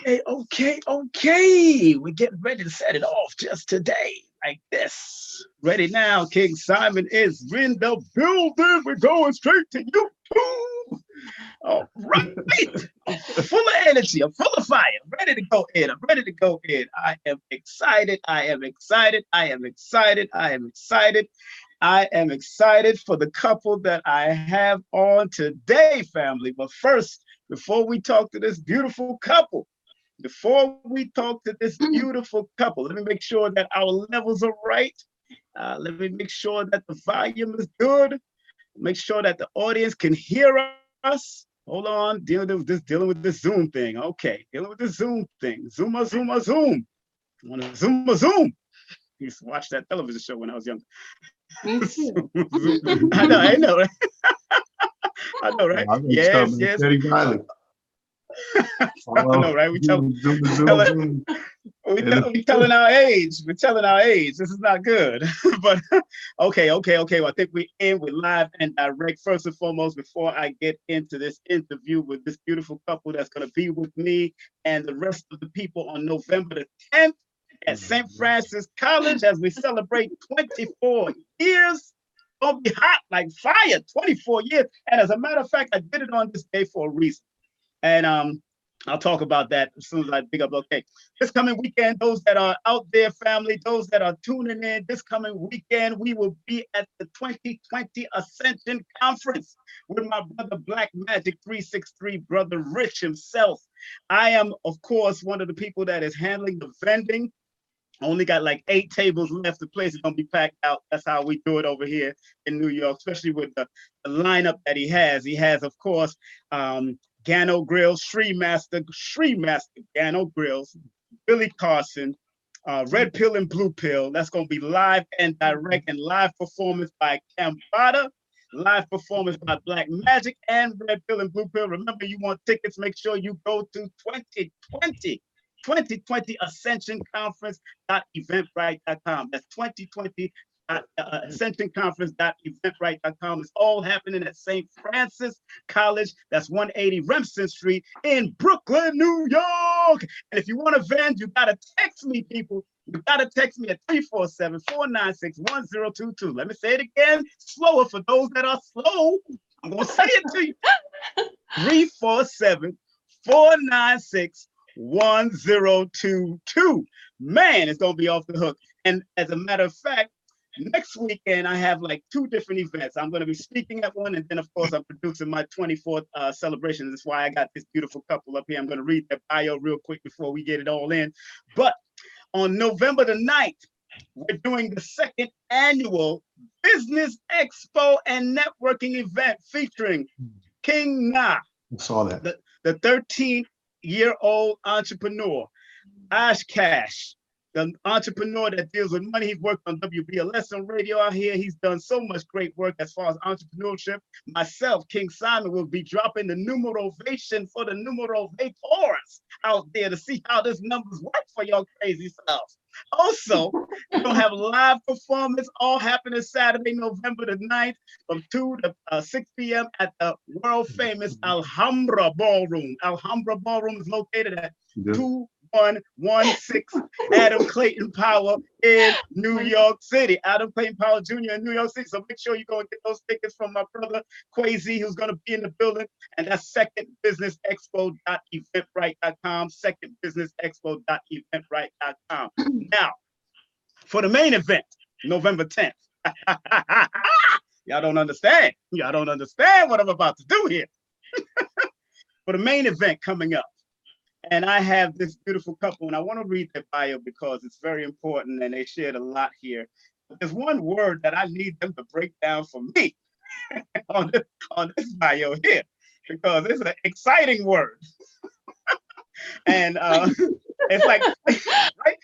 Okay. We're getting ready to set it off just today, like this. Ready now, King Simon is in the building. We're going straight to YouTube. All right. I'm full of energy. I'm full of fire. I'm ready to go in. I'm ready to go in. I am excited. I am excited. I am excited. I am excited. I am excited for the couple that I have on today, family. But first, before we talk to this beautiful couple, before we talk to this beautiful couple, let me make sure that our levels are right. Let me make sure that the volume is good. Make sure that the audience can hear us. Hold on, dealing with this Zoom thing. Okay, dealing with this Zoom thing. Zoom. I want to zoom. I used to watch that television show when I was young. Me too. I know, right? I know, right? I got stuff Yes, in yes. Steady Valley. I know, right? We telling Zoom. And we telling our age. We're telling our age. This is not good. But okay. Well, I think we're live and direct. First and foremost, before I get into this interview with this beautiful couple that's going to be with me and the rest of the people on November the 10th at St. Francis College as we celebrate 24 years. Gonna be hot like fire, 24 years. And as a matter of fact, I did it on this day for a reason. And I'll talk about that as soon as I pick up. Okay, this coming weekend, those that are out there, family, those that are tuning in, this coming weekend, we will be at the 2020 Ascension Conference with my brother Black Magic 363, brother Rich himself. I am, of course, one of the people that is handling the vending. Only got like 8 tables left. The place is gonna be packed out. That's how we do it over here in New York, especially with the lineup that he has. He has, of course, Gano Grills, Sri Master Gano Grills, Billy Carson, Red Pill and Blue Pill. That's gonna be live and direct and live performance by Cambada. Live performance by Black Magic and Red Pill and Blue Pill. Remember, you want tickets, make sure you go to 2020 Ascension Conference.eventbrite.com. That's 2020 Ascension Conference.eventbrite.com. It's all happening at St. Francis College. That's 180 Remsen Street in Brooklyn, New York. And if you want to vend, you got to text me, people. You got to text me at 347-496-1022. Let me say it again, slower for those that are slow. I'm going to say it to you. 347-496-1022. Man, it's gonna be off the hook. And as a matter of fact, next weekend I have like 2 different events. I'm gonna be speaking at one, and then of course I'm producing my 24th celebration. That's why I got this beautiful couple up here. I'm gonna read their bio real quick before we get it all in. But on November the 9th, we're doing the 2nd annual Business Expo and Networking event featuring King Na, I saw that. the 13-year-old entrepreneur, Ash Cash, the entrepreneur that deals with money. He's worked on WBLS on radio out here. He's done so much great work as far as entrepreneurship. Myself, King Simon, will be dropping the numerovation for the numerovators out there to see how this numbers work for your crazy selves. Also, we're going to have live performance all happening Saturday, November the 9th from 2 to 6 p.m. at the world famous Alhambra Ballroom. Alhambra Ballroom is located at 2116 Adam Clayton Power in New York City. Adam Clayton Power Jr. in New York City. So make sure you go and get those tickets from my brother Quasi, who's going to be in the building. And that's secondbusinessexpo.eventbrite.com. Secondbusinessexpo.eventbrite.com. Now, for the main event, November 10th. Y'all don't understand. Y'all don't understand what I'm about to do here. For the main event coming up. And I have this beautiful couple, and I want to read their bio because it's very important and they shared a lot here. But there's one word that I need them to break down for me on this bio here because it's an exciting word. And it's like, right?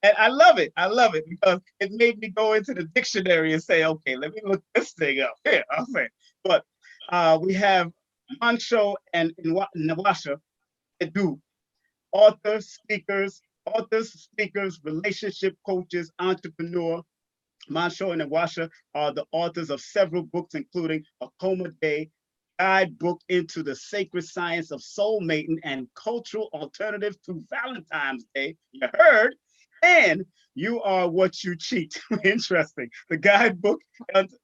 And I love it. I love it because it made me go into the dictionary and say, okay, let me look this thing up. Here, I'll say. But we have Montsho and Nwasha Edu, authors, speakers, relationship coaches, entrepreneur. Montsho and Nwasha are the authors of several books, including Akoma Day, guidebook into the sacred science of soulmating and cultural alternative to Valentine's Day. You heard? And you are what you cheat. Interesting. The guidebook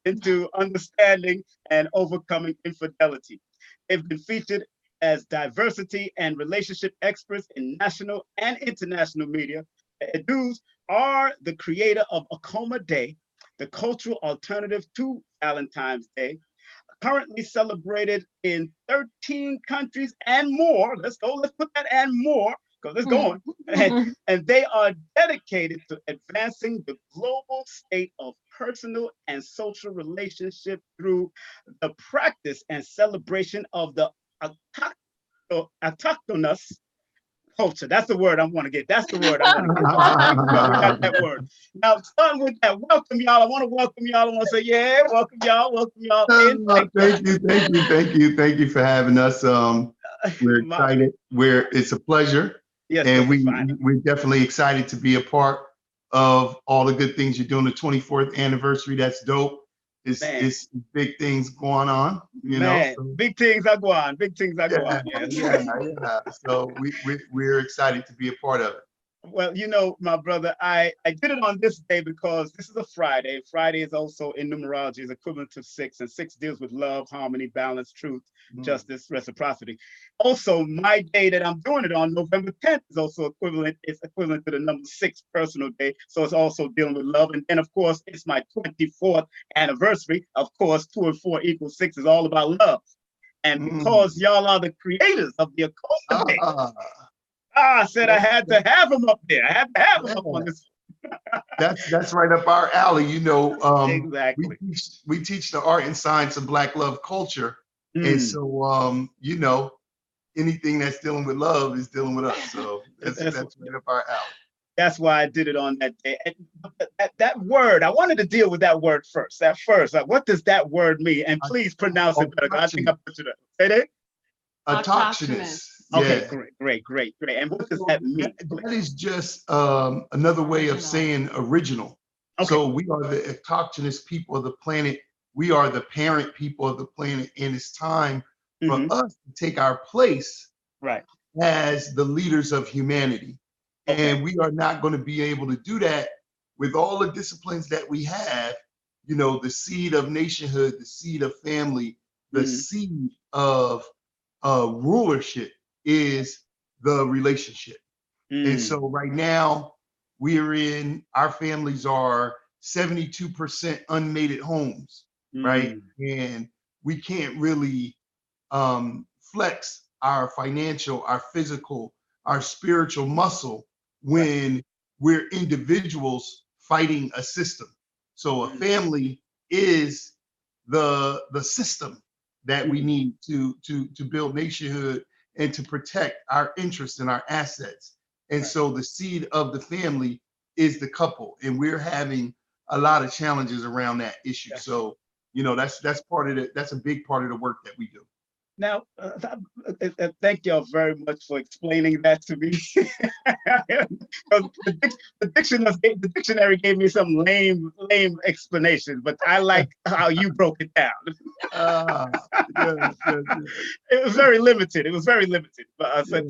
into understanding and overcoming infidelity. They've been featured as diversity and relationship experts in national and international media. The Edus are the creator of Akoma Day, the cultural alternative to Valentine's Day, currently celebrated in 13 countries and more. Let's go, let's put that and more, because it's going. And they are dedicated to advancing the global state of personal and social relationship through the practice and celebration of the autochthonous culture. That's the word I want to get. That's the word I want to get. Well, we got that word. Now, starting with that, welcome y'all. I want to welcome y'all. I want to say, yeah, welcome y'all. Welcome y'all. Thank you for having us. We're excited. It's a pleasure. Yes, and we're definitely excited to be a part of all the good things you're doing. The 24th anniversary. That's dope. It's big things going on, you know. So, big things are going on. Big things are going on. Yeah. So we're excited to be a part of it. Well, you know, my brother, I did it on this day because this is a Friday. Friday is also in numerology is equivalent to 6, and 6 deals with love, harmony, balance, truth, justice, reciprocity. Also, my day that I'm doing it on, November 10th, is also equivalent. It's equivalent to the number 6 personal day. So it's also dealing with love. And then, of course, it's my 24th anniversary. Of course, 2 and 4 equals 6 is all about love. And because y'all are the creators of the Akoma Day, I said I had to have him up there. I had to have him up on this. That's right up our alley, you know. Exactly. We teach the art and science of Black love culture, and so you know, anything that's dealing with love is dealing with us. So that's right up our alley. That's why I did it on that day. And that word, I wanted to deal with that word first. What does that word mean? And please pronounce it better. I think I put it up. Say that. Autochthonous. Okay, great. And what does that mean? That is just another way of saying original. Okay. So we are the autochthonous people of the planet. We are the parent people of the planet, and it's time for us to take our place as the leaders of humanity. Okay. And we are not going to be able to do that with all the disciplines that we have. You know, the seed of nationhood, the seed of family, the seed of rulership is the relationship. And so right now our families are 72% unmated homes, right? And we can't really flex our financial, our physical, our spiritual muscle when we're individuals fighting a system. So a family is the system that we need to build nationhood and to protect our interests and our assets. And so the seed of the family is the couple, and we're having a lot of challenges around that issue. So, you know, that's part of it. That's a big part of the work that we do. Now, thank y'all very much for explaining that to me. The dictionary gave me some lame explanation, but I like how you broke it down. It was very limited. To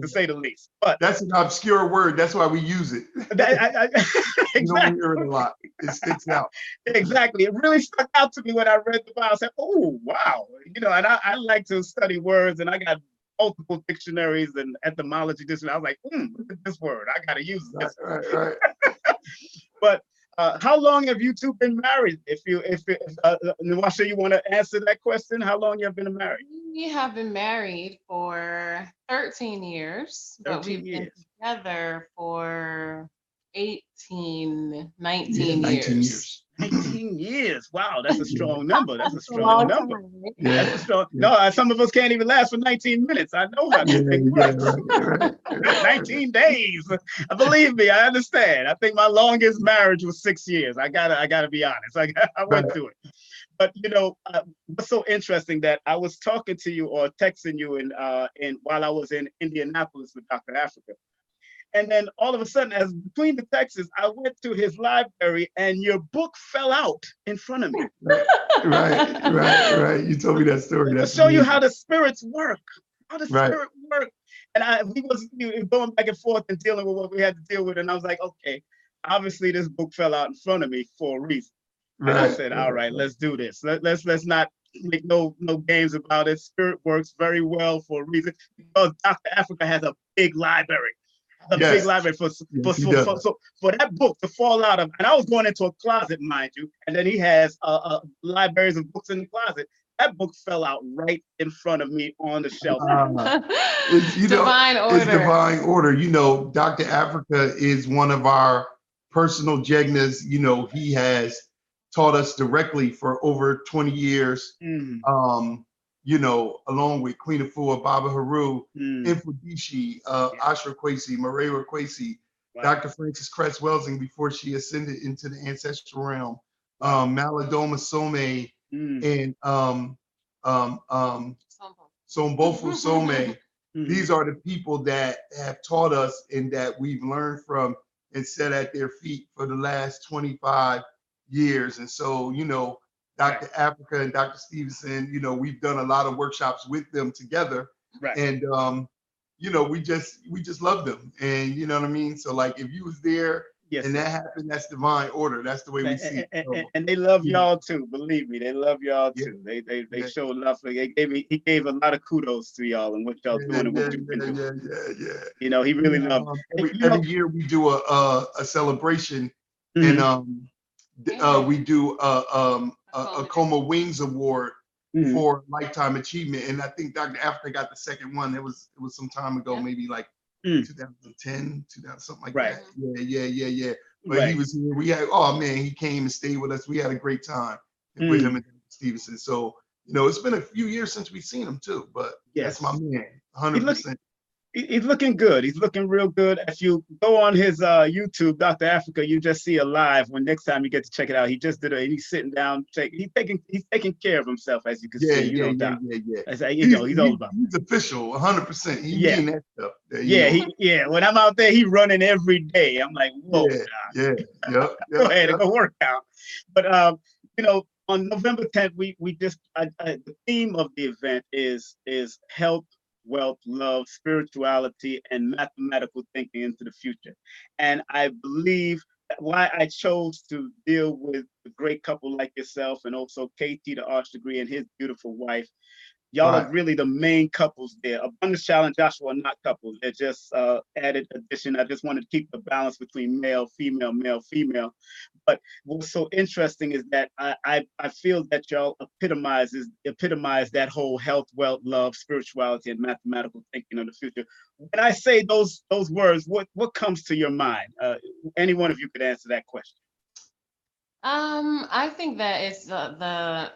say the least. But that's an obscure word. That's why we use it. Exactly. You don't hear it a lot. It sticks out. Exactly. It really stuck out to me when I read the Bible. I said, "Oh, wow!" You know, and I like to study words, and I got multiple dictionaries and etymology dictionary. I was like, look at this word. I got to use this. Right. But how long have you two been married? If Nwasha, you want to answer that question? How long you have been married? We have been married for 13 years, but we've been together for 19 years. 19 years. Wow, that's a strong number. That's a strong number. That's a strong. No, some of us can't even last for 19 minutes. I know how this thing works. Right. 19 days. Believe me, I understand. I think my longest marriage was 6 years. I gotta be honest. I went through it. But you know, what's so interesting that I was talking to you or texting you in while I was in Indianapolis with Dr. Africa. And then all of a sudden, as between the texts, I went to his library and your book fell out in front of me. Right. You told me that story. To That's show you amazing. how the spirits work, how the spirit work. And we was going back and forth and dealing with what we had to deal with. And I was like, okay, obviously this book fell out in front of me for a reason. And I said, all right, let's do this. Let's not make no games about it. Spirit works very well for a reason, because Dr. Africa has a big library. Big library for that book to fall out of. And I was going into a closet, mind you, and then he has libraries of books in the closet. That book fell out right in front of me on the shelf. It's divine order. It's divine order. You know, Dr. Africa is one of our personal jegnas. You know, he has taught us directly for over 20 years. You know, along with Queen Afua, Baba Haru, Infudishi, Ashra Kwesi, Moreira Kwesi, Dr. Frances Cress Welsing before she ascended into the ancestral realm, Maladoma Some, and Sombofu Some. These are the people that have taught us and that we've learned from and sat at their feet for the last 25 years. And so, you know, Dr. Africa and Dr. Stevenson, you know, we've done a lot of workshops with them together. And you know, we just love them. And you know what I mean? So like if you was there and that happened, that's divine order. That's the way we see it. And they love y'all too. Believe me, they love y'all too. They show love. He gave a lot of kudos to y'all and what y'all doing and what you've been doing. You know, he really loved. Every year we do a celebration, and we do a Akoma Wings Award for lifetime achievement, and I think Dr. Africa got the second one. It was some time ago, maybe like 2010, 2000, something like that. Yeah. But he was here. We had, oh man, he came and stayed with us. We had a great time with him and Stevenson. So you know, it's been a few years since we've seen him too. But that's my man, 100%. He's looking good. He's looking real good. If you go on his YouTube, Dr. Africa, you just see a live. When next time you get to check it out, he just did it. He's sitting down. He's taking care of himself, as you can see. You know, he's all about. He's official, 100%. He mean that stuff. When I'm out there, he's running every day. I'm like, whoa, go ahead and go work out. But you know, on November 10th, we just the theme of the event is health, wealth, love, spirituality, and mathematical thinking into the future. And I believe that why I chose to deal with a great couple like yourself and also KT, the arts degree, and his beautiful wife. Y'all are really the main couples there. Abundance Child and Joshua are not couples. They're just added addition. I just wanted to keep the balance between male, female, male, female. But what's so interesting is that I feel that y'all epitomize that whole health, wealth, love, spirituality, and mathematical thinking of the future. When I say those words, what comes to your mind? Any one of you could answer that question. I think that it's the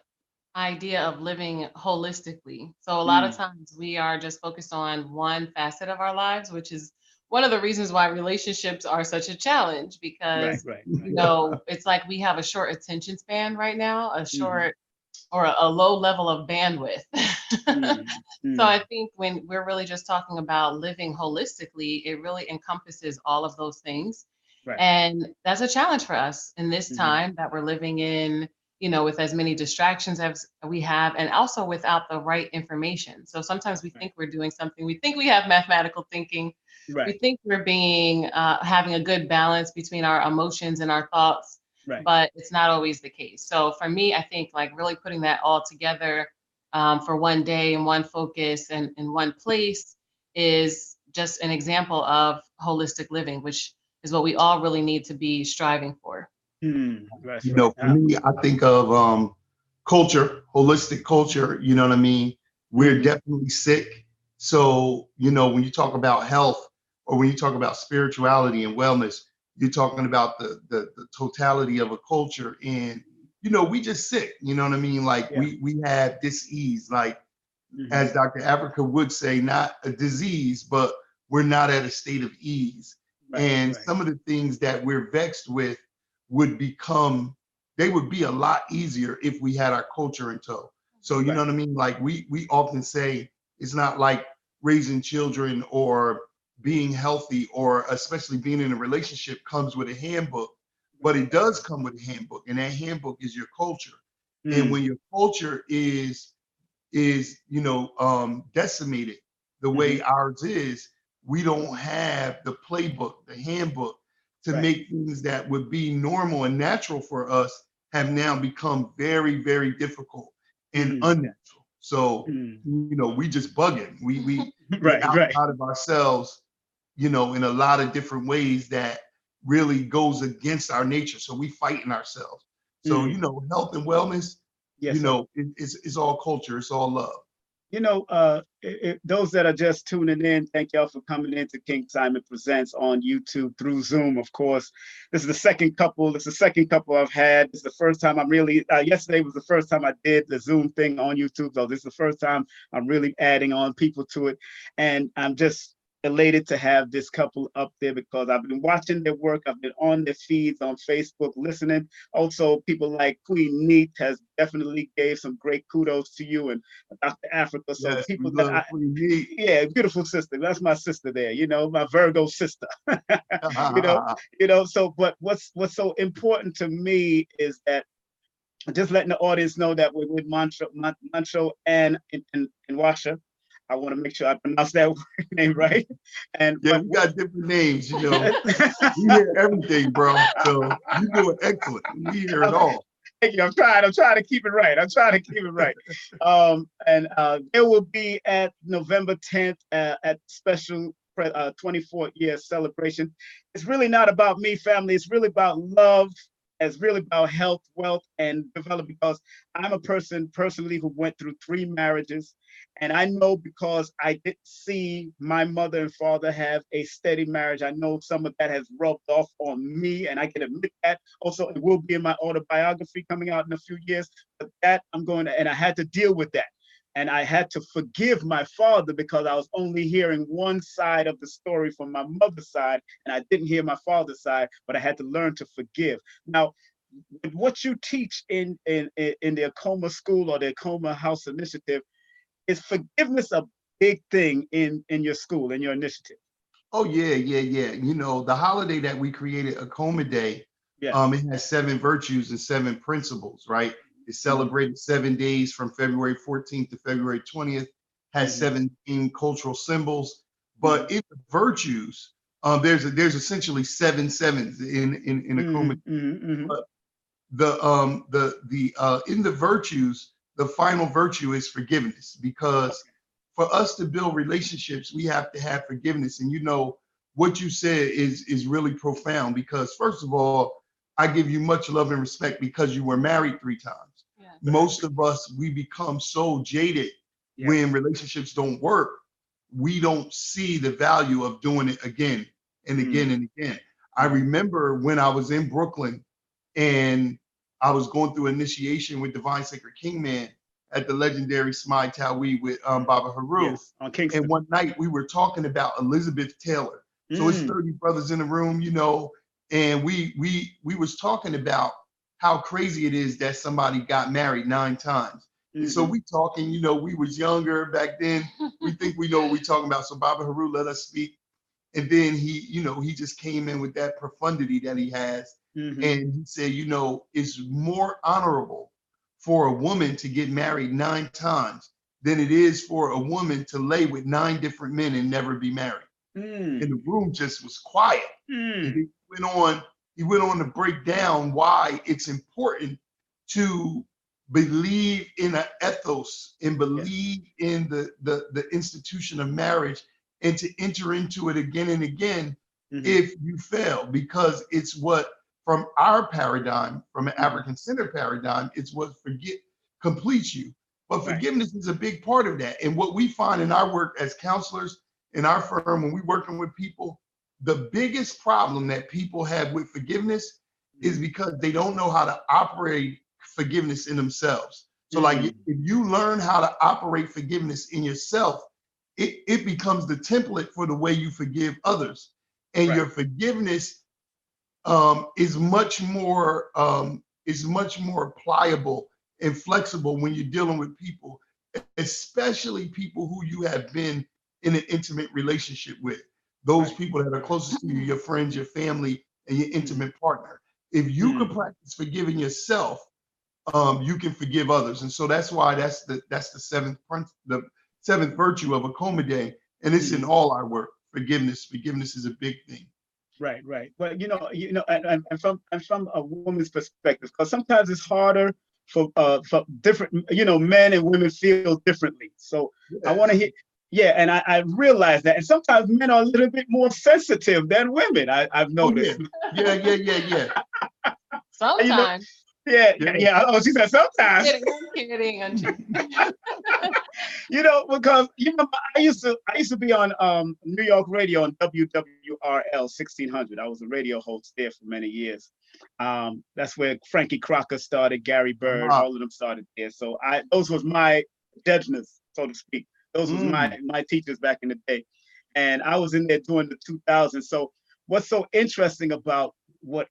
idea of living holistically. So a lot of times we are just focused on one facet of our lives, which is one of the reasons why relationships are such a challenge, because you know, it's like we have a short attention span right now, a short or a low level of bandwidth. So I think when we're really just talking about living holistically, it really encompasses all of those things. And that's a challenge for us in this time that we're living in, you know, with as many distractions as we have, and also without the right information. So sometimes we think we're doing something, we think we have mathematical thinking, we think we're being having a good balance between our emotions and our thoughts, but it's not always the case. So for me, I think like really putting that all together for one day and one focus and in one place is just an example of holistic living, which is what we all really need to be striving for. You know, for me, I think of culture, holistic culture. You know what I mean? We're definitely sick. So, you know, when you talk about health or when you talk about spirituality and wellness, you're talking about the totality of a culture. And, you know, we just sick. You know what I mean? Like we have dis-ease, like as Dr. Africa would say, not a disease, but we're not at a state of ease. And some of the things that we're vexed with would be a lot easier if we had our culture in tow. So you know what I mean? Like we often say it's not like raising children or being healthy or especially being in a relationship comes with a handbook, but it does come with a handbook, and that handbook is your culture. And when your culture is decimated the way ours is, we don't have the playbook, the handbook to make things that would be normal and natural for us have now become very, very difficult and unnatural. So, we just bugging. We're outside of ourselves, in a lot of different ways that really goes against our nature. So we fighting ourselves. So, health and wellness, it's all culture, it's all love. Those that are just tuning in, thank y'all for coming in to King Simon Presents on YouTube through Zoom, of course. This is the second couple. This is the second couple I've had. This is the first time I'm really, yesterday was the first time I did the Zoom thing on YouTube. So this is the first time I'm really adding on people to it. And I'm just elated to have this couple up there because I've been watching their work. I've been on their feeds on Facebook, listening. Also, people like Queen Neat has definitely gave some great kudos to you and Dr. Africa. So yes, people that yeah, beautiful sister. That's my sister there, my Virgo sister. So but what's so important to me is that just letting the audience know that we're with Montsho and Nwasha. I want to make sure I pronounce that name right. And we got different names, We hear everything, bro. So you're doing excellent. We hear it all. Thank you. I'm trying to keep it right. And it will be at November 10th at special 24th year celebration. It's really not about me, family. It's really about love. It's really about health, wealth, and development, because I'm a person personally who went through 3 marriages. And I know, because I didn't see my mother and father have a steady marriage, I know some of that has rubbed off on me, and I can admit that. Also, it will be in my autobiography coming out in a few years, but that and I had to deal with that. And I had to forgive my father because I was only hearing one side of the story from my mother's side, and I didn't hear my father's side, but I had to learn to forgive. Now, what you teach in the Akoma school or the Akoma House Initiative, is forgiveness a big thing in your school, in your initiative? Oh, yeah. The holiday that we created, Akoma Day, it has 7 virtues and 7 principles, right? It's celebrated 7 days from February 14th to February 20th, has 17 cultural symbols. But in the virtues, there's essentially 7 sevens in Akoma. But in the virtues, the final virtue is forgiveness, because for us to build relationships, we have to have forgiveness. And what you said is really profound, because first of all, I give you much love and respect because you were married 3 times. Yeah. Most of us, we become so jaded when relationships don't work. We don't see the value of doing it again and again and again. I remember when I was in Brooklyn and I was going through initiation with Divine Sacred King Man at the legendary Smai Tawi with Baba Haru. Yes, on Kingston. And one night we were talking about Elizabeth Taylor. So it's 30 brothers in the room, and we was talking about how crazy it is that somebody got married 9 times. And so we talking, we was younger back then. We think we know what we talking about. So Baba Haru let us speak. And then he just came in with that profundity that he has. And he said, it's more honorable for a woman to get married 9 times than it is for a woman to lay with 9 different men and never be married. And the room just was quiet. And he went on to break down why it's important to believe in an ethos and believe in the institution of marriage, and to enter into it again and again if you fail, because it's what, from our paradigm, from an African-centered paradigm, it's what completes you. But forgiveness is a big part of that. And what we find in our work as counselors in our firm, when we're working with people, the biggest problem that people have with forgiveness is because they don't know how to operate forgiveness in themselves. So like if you learn how to operate forgiveness in yourself, it becomes the template for the way you forgive others. And your forgiveness is much more pliable and flexible when you're dealing with people, especially people who you have been in an intimate relationship with. those people that are closest to you, your friends, your family, and your intimate partner. If you can practice forgiving yourself, you can forgive others. And so that's why that's the seventh virtue of Akoma Day. And it's in all our work. Forgiveness. Forgiveness is a big thing. Right, right. Well, and from a woman's perspective, because sometimes it's harder for different, men and women feel differently. So I want to hear, and I realize that, and sometimes men are a little bit more sensitive than women. I've noticed. Yeah. Sometimes. Yeah. Oh, she said sometimes. I'm kidding. Because I used to be on New York radio on WWRL 1600. I was a radio host there for many years. That's where Frankie Crocker started, Gary Bird, all of them started there. So those was my judgments, so to speak. Those was my teachers back in the day, and I was in there during the 2000s. So what's so interesting about what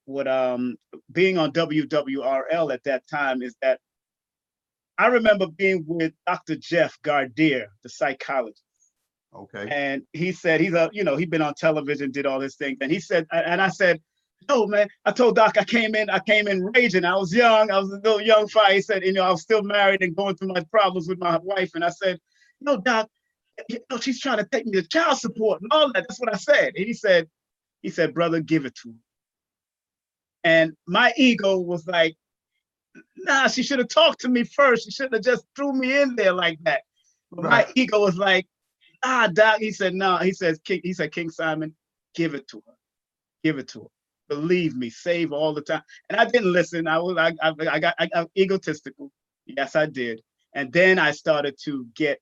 being on WWRL at that time is that I remember being with Dr. Jeff Gardier, the psychologist. Okay. And he said he'd been on television, did all this thing, and he said, and I said, no, man. I told Doc I came in raging. I was young. I was a little young fire. He said, I was still married and going through my problems with my wife. And I said, no, Doc, she's trying to take me to child support and all that. That's what I said. And he said, brother, give it to her. And my ego was like, nah, she should have talked to me first. She shouldn't have just threw me in there like that. But my ego was like, Doc. He said, no. He said, King Simon, give it to her. Give it to her. Believe me, save all the time. And I didn't listen. I got egotistical. Yes, I did. And then I started to get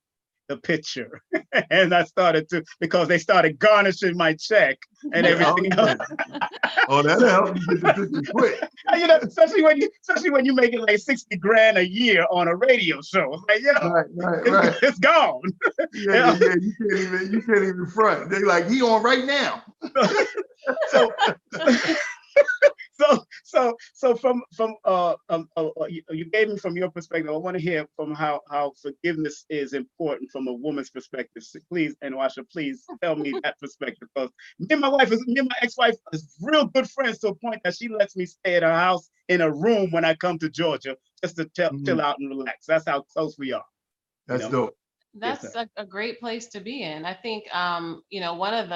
the picture. And I started to, because they started garnishing my check and everything else. Oh, that'll help you get the picture quick. Especially when you make it like 60 grand a year on a radio show. Like, right. It's gone. You can't even front. They're like, he on right now. So from you gave me from your perspective. I want to hear from how forgiveness is important from a woman's perspective. So please, Nwasha, please tell me that perspective, because me and my ex-wife is real good friends to a point that she lets me stay at her house in a room when I come to Georgia just to chill out and relax. That's how close we are. That's dope. That's a great place to be in. I think, one of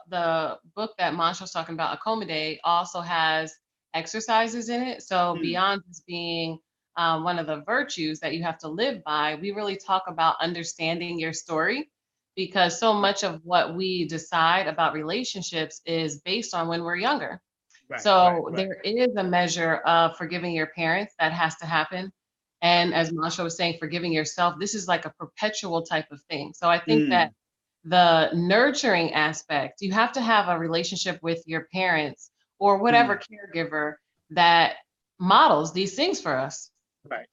the book that Montsho was talking about, Akoma Day, also has exercises in it. So beyond just being one of the virtues that you have to live by, we really talk about understanding your story, because so much of what we decide about relationships is based on when we're younger. There is a measure of forgiving your parents that has to happen. And as Montsho was saying, forgiving yourself, this is like a perpetual type of thing. So I think that the nurturing aspect, you have to have a relationship with your parents or whatever caregiver that models these things for us. Right.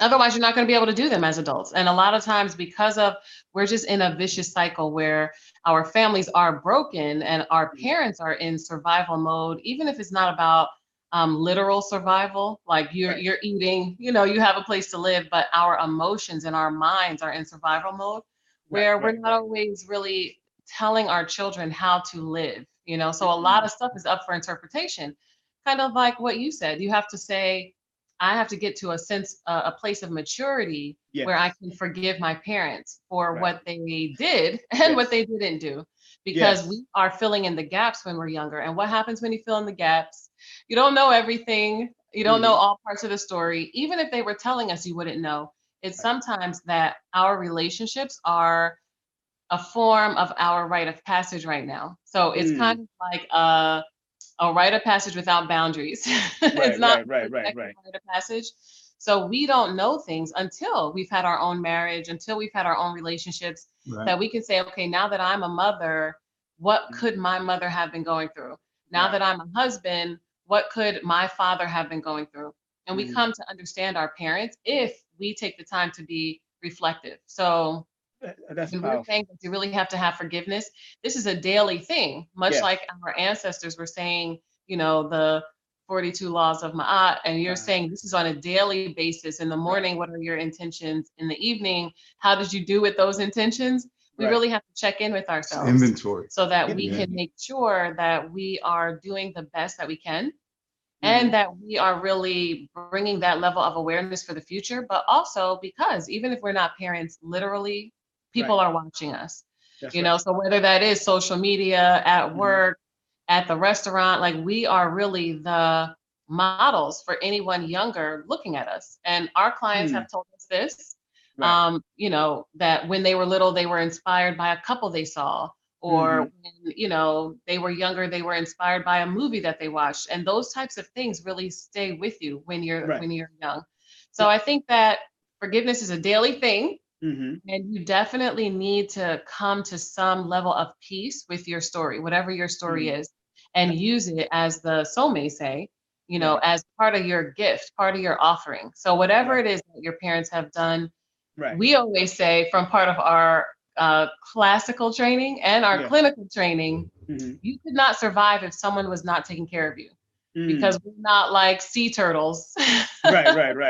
Otherwise, you're not going to be able to do them as adults. And a lot of times, because of we're just in a vicious cycle where our families are broken and our parents are in survival mode, even if it's not about literal survival, like you're eating, you have a place to live, but our emotions and our minds are in survival mode, where we're not always really telling our children how to live, so a lot of stuff is up for interpretation. Kind of like what you said, you have to say, I have to get to a place of maturity where I can forgive my parents for what they did and what they didn't do, because we are filling in the gaps when we're younger. And what happens when you fill in the gaps? You don't know everything. You don't know all parts of the story. Even if they were telling us, you wouldn't know. It's sometimes that our relationships are a form of our rite of passage right now. So it's kind of like a rite of passage without boundaries. It's not right. rite of passage. So we don't know things until we've had our own marriage, until we've had our own relationships, that we can say, okay, now that I'm a mother, what could my mother have been going through? Now that I'm a husband, what could my father have been going through? And we come to understand our parents if we take the time to be reflective. So that's when we're saying that you really have to have forgiveness, this is a daily thing, much like our ancestors were saying, the 42 laws of Ma'at, and you're saying this is on a daily basis. In the morning, what are your intentions? In the evening, how did you do with those intentions? we really have to check in with ourselves. Inventory. So that we can make sure that we are doing the best that we can, and that we are really bringing that level of awareness for the future. But also because even if we're not parents, literally, people are watching us. You know, so whether that is social media, at work, at the restaurant, like we are really the models for anyone younger looking at us. And our clients have told us this, you know, that when they were little, they were inspired by a couple they saw, or when, you know, they were younger, they were inspired by a movie that they watched. And those types of things really stay with you when you're young. So I think that forgiveness is a daily thing. And you definitely need to come to some level of peace with your story, whatever your story is, and use it, as the soul may say, you know, as part of your gift, part of your offering. So whatever it is that your parents have done, we always say, from part of our classical training and our clinical training, you could not survive if someone was not taking care of you. Because we're not like sea turtles. Right.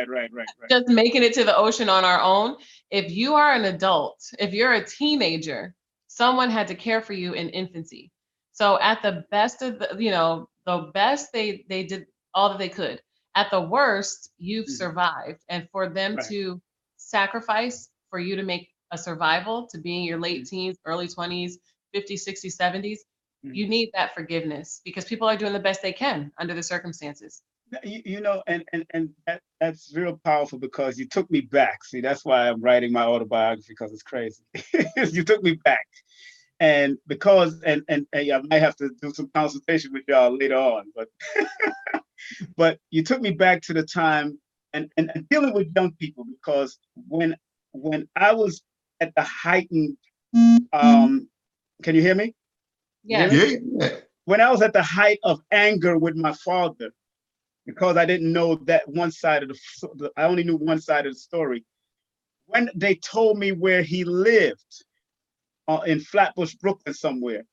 Just making it to the ocean on our own. If you are an adult, if you're a teenager, someone had to care for you in infancy. So at the best of the, you know, the best, they did all that they could. At the worst, you've survived. And for them to sacrifice for you to make a survival, to be in your late teens, early 20s, 50s, 60s, 70s, you need that forgiveness, because people are doing the best they can under the circumstances. You know, and that's real powerful, because you took me back. See, that's why I'm writing my autobiography, because it's crazy. You took me back. And because I might have to do some consultation with y'all later on, but you took me back to the time and dealing with young people, because when I was at the heightened can you hear me? Yes. When I was at the height of anger with my father, because I didn't know that one side of I only knew one side of the story. When they told me where he lived, in Flatbush, Brooklyn somewhere.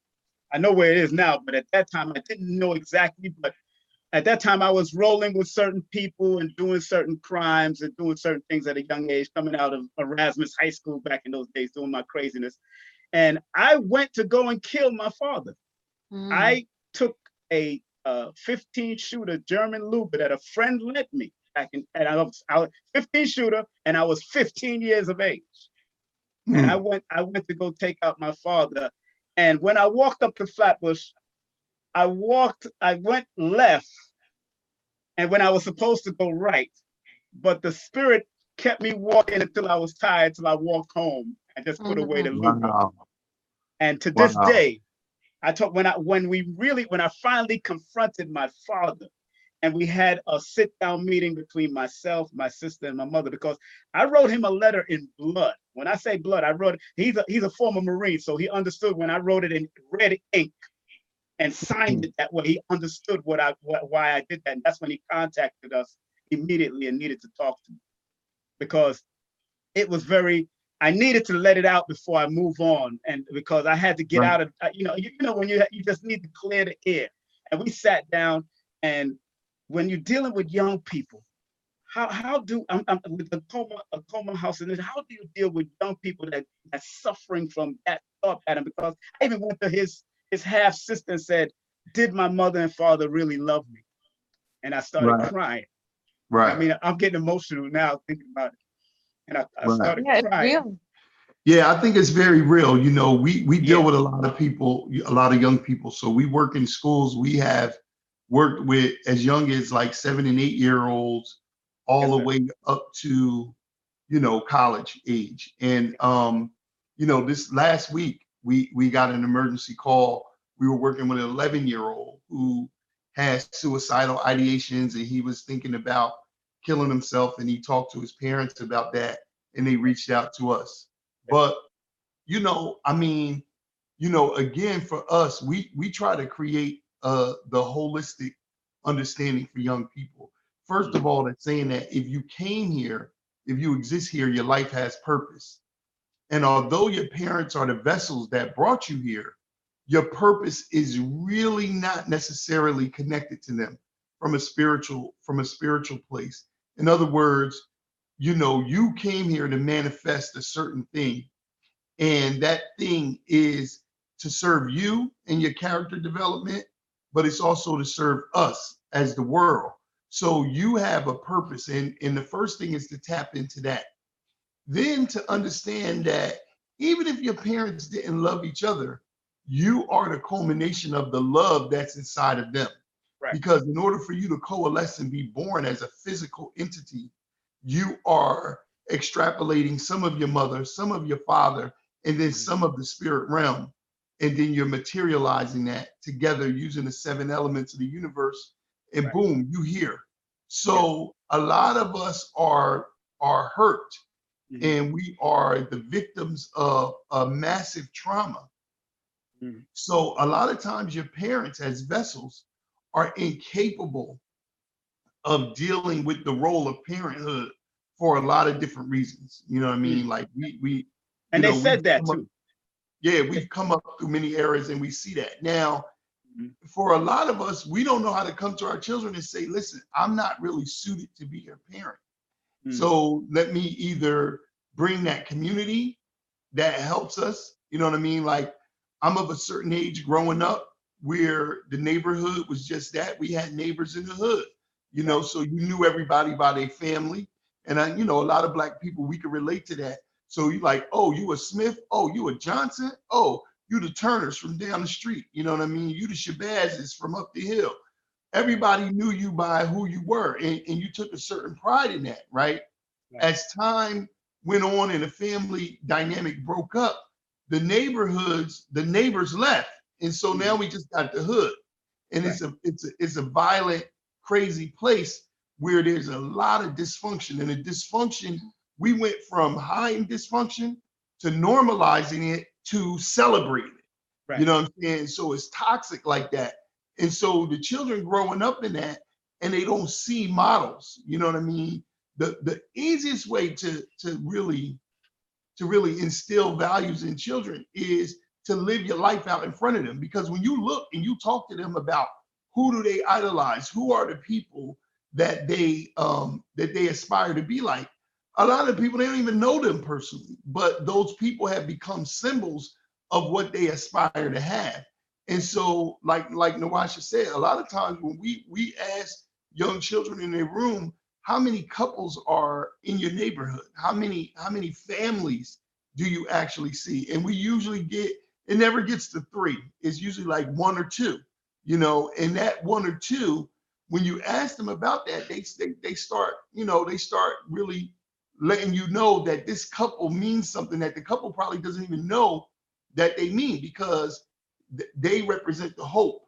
I know where it is now, but at that time I didn't know exactly. But at that time I was rolling with certain people and doing certain crimes and doing certain things at a young age, coming out of Erasmus High School back in those days, doing my craziness. And I went to go and kill my father. I took a 15 shooter German Luger that a friend lent me back in, and I was 15 shooter, and I was 15 years of age. And I went to go take out my father. And when I walked up to Flatbush, I went left, and when I was supposed to go right, but the spirit kept me walking until I was tired, till I walked home and just put away the Luger. And to this day, when I finally confronted my father, and we had a sit-down meeting between myself, my sister, and my mother, because I wrote him a letter in blood. When I say blood, I wrote, he's a former Marine, so he understood when I wrote it in red ink and signed it that way. He understood why I did that. And that's when he contacted us immediately and needed to talk to me, because it was I needed to let it out before I move on, and because I had to get out of, you know, when you just need to clear the air. And we sat down, and when you're dealing with young people, how do I'm with the Akoma house, and how do you deal with young people that's suffering from that thought pattern? Because I even went to his half sister and said, "Did my mother and father really love me?" And I started crying. I mean, I'm getting emotional now thinking about it. And I started crying. It's real. Yeah, I think it's very real. You know, we deal with a lot of people, a lot of young people. So we work in schools. We have worked with as young as like 7 and 8 year olds, all the way up to, you know, college age. And you know, this last week we got an emergency call. We were working with an 11-year-old who has suicidal ideations, and he was thinking about killing himself, and he talked to his parents about that, and they reached out to us. But, you know, I mean, you know, again, for us, we try to create the holistic understanding for young people. First of all, that's saying that if you came here, if you exist here, your life has purpose. And although your parents are the vessels that brought you here, your purpose is really not necessarily connected to them from a spiritual place. In other words, you know, you came here to manifest a certain thing. And that thing is to serve you and your character development, but it's also to serve us as the world. So you have a purpose. And the first thing is to tap into that. Then to understand that even if your parents didn't love each other, you are the culmination of the love that's inside of them. Right. Because in order for you to coalesce and be born as a physical entity, you are extrapolating some of your mother, some of your father, and then some of the spirit realm. And then you're materializing that together using the 7 elements of the universe, and Right. boom, you here. So a lot of us are hurt, and we are the victims of a massive trauma. So a lot of times your parents as vessels are incapable of dealing with the role of parenthood for a lot of different reasons. You know what I mean? Like we and you they know, said that too. we've come up through many eras and we see that. Now, for a lot of us, we don't know how to come to our children and say, listen, I'm not really suited to be your parent. So let me either bring that community that helps us, you know what I mean? Like I'm of a certain age growing up where the neighborhood was just that. We had neighbors in the hood, you know, so you knew everybody by their family. And I, you know, a lot of Black people, we can relate to that. So you like, oh, you a Smith? Oh, you a Johnson? Oh, you the Turners from down the street. You know what I mean? You the Shabazz from up the hill. Everybody knew you by who you were, and you took a certain pride in that, right? As time went on and the family dynamic broke up, the neighbors left. And so now we just got the hood. And it's a violent, crazy place where there's a lot of dysfunction. And the dysfunction, we went from hiding dysfunction to normalizing it to celebrating it. You know what I'm saying? So it's toxic like that. And so the children growing up in that, and they don't see models, you know what I mean? The easiest way to really instill values in children is to live your life out in front of them. Because when you look and you talk to them about who do they idolize, who are the people that they aspire to be like, a lot of people, they don't even know them personally, but those people have become symbols of what they aspire to have. And so like Nwasha said, a lot of times when we ask young children in their room, how many couples are in your neighborhood? How many families do you actually see? And we usually get, it never gets to 3. It's usually like 1 or 2, you know, and that 1 or 2, when you ask them about that, they start, you know, they start really letting you know that this couple means something that the couple probably doesn't even know that they mean, because they represent the hope,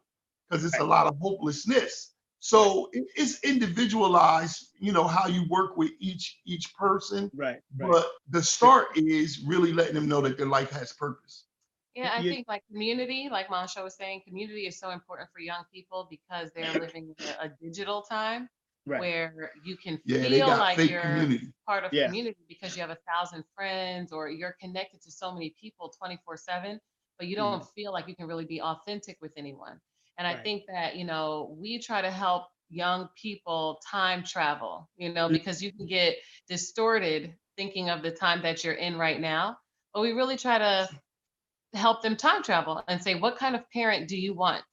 because it's a lot of hopelessness. So it's individualized, you know, how you work with each person. But the start is really letting them know that their life has purpose. Yeah, I think like community, like Montsho was saying, community is so important for young people because they're living in a digital time where you can feel like you're community. part of community because you have 1,000 friends or you're connected to so many people 24/7, but you don't feel like you can really be authentic with anyone. And I think that, you know, we try to help young people time travel, you know, because you can get distorted thinking of the time that you're in right now. But we really try to help them time travel and say, what kind of parent do you want?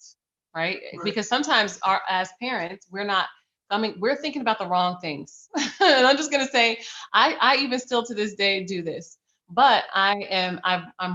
Right? Because sometimes as parents, we're thinking about the wrong things. And I'm just going to say, I even still to this day do this. But I'm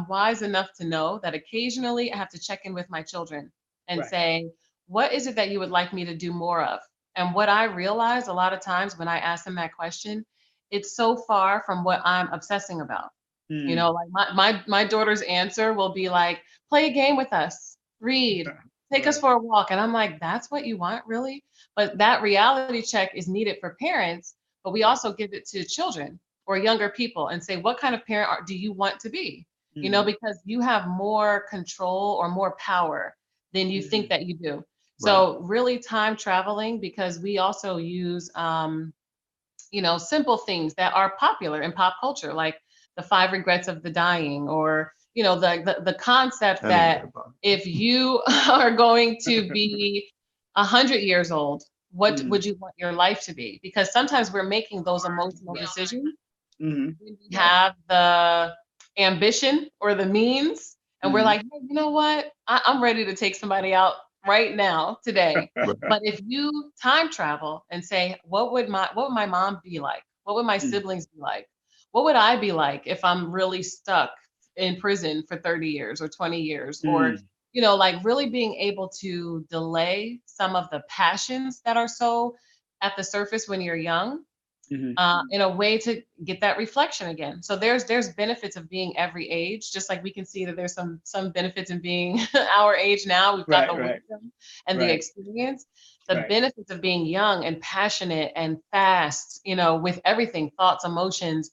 wise enough to know that occasionally I have to check in with my children and say, what is it that you would like me to do more of? And what I realize a lot of times when I ask them that question, it's so far from what I'm obsessing about. You know, like my daughter's answer will be like, play a game with us, read, take us for a walk. And I'm like, that's what you want, really? But that reality check is needed for parents, but we also give it to children or younger people and say, what kind of parent do you want to be? You know, because you have more control or more power than you think that you do. So really time traveling, because we also use, you know, simple things that are popular in pop culture, like the 5 regrets of the dying, or, you know, the concept that if you are going to be 100 years old, what would you want your life to be? Because sometimes we're making those emotional decisions. We have the ambition or the means, and we're like, hey, you know what? I'm ready to take somebody out right now, today. But if you time travel and say, what would my mom be like? What would my siblings be like? What would I be like if I'm really stuck in prison for 30 years or 20 years? Or, like really being able to delay some of the passions that are so at the surface when you're young, in a way to get that reflection again. So there's benefits of being every age, just like we can see that there's some benefits in being our age now. We've got the wisdom and the experience. The benefits of being young and passionate and fast, with everything, thoughts, emotions,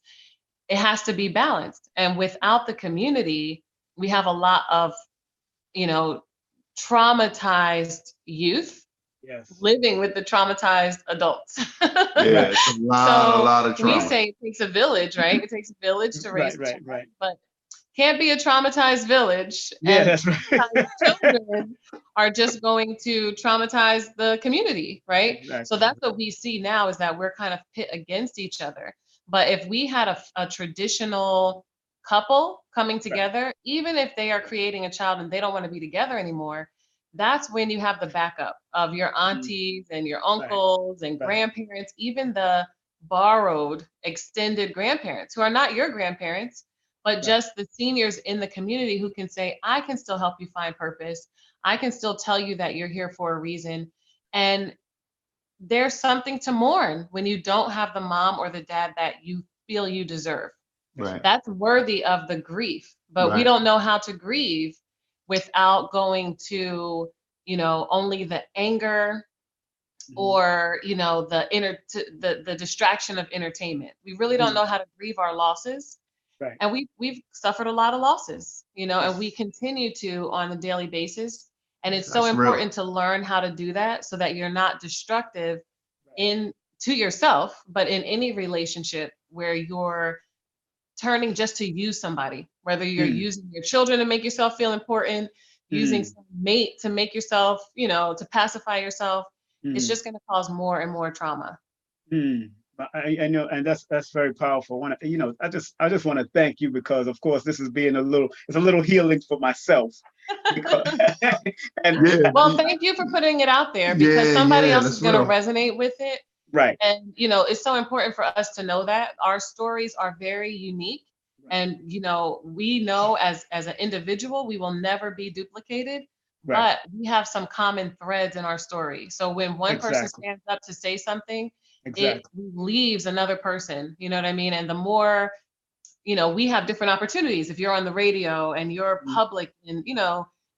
it has to be balanced. And without the community, we have a lot of, traumatized youth living with the traumatized adults. Yeah, it's a lot of trauma. We say it takes a village, right? It takes a village to raise a child, but can't be a traumatized village. Yeah, and that's right. Children are just going to traumatize the community, right? Exactly. So that's what we see now, is that we're kind of pit against each other. But if we had a traditional couple coming together, even if they are creating a child and they don't want to be together anymore, that's when you have the backup of your aunties and your uncles and grandparents, even the borrowed extended grandparents who are not your grandparents, but just the seniors in the community who can say, I can still help you find purpose. I can still tell you that you're here for a reason. And there's something to mourn when you don't have the mom or the dad that you feel you deserve. Right. That's worthy of the grief, but we don't know how to grieve without going to, only the anger or, the distraction of entertainment. We really don't know how to grieve our losses. Right. And we've suffered a lot of losses, and we continue to on a daily basis. And it's so important to learn how to do that so that you're not destructive to yourself, but in any relationship where you're turning just to use somebody, whether you're using your children to make yourself feel important, using some mate to make yourself, to pacify yourself. It's just going to cause more and more trauma. I know, and that's very powerful. I just want to thank you, because of course this is being it's a little healing for myself. Well, thank you for putting it out there, because somebody else is going to resonate with it. Right. And, it's so important for us to know that our stories are very unique. And, we know as an individual, we will never be duplicated, but we have some common threads in our story. So when one person stands up to say something, it leaves another person, you know what I mean? And the more, we have different opportunities. If you're on the radio and you're public and,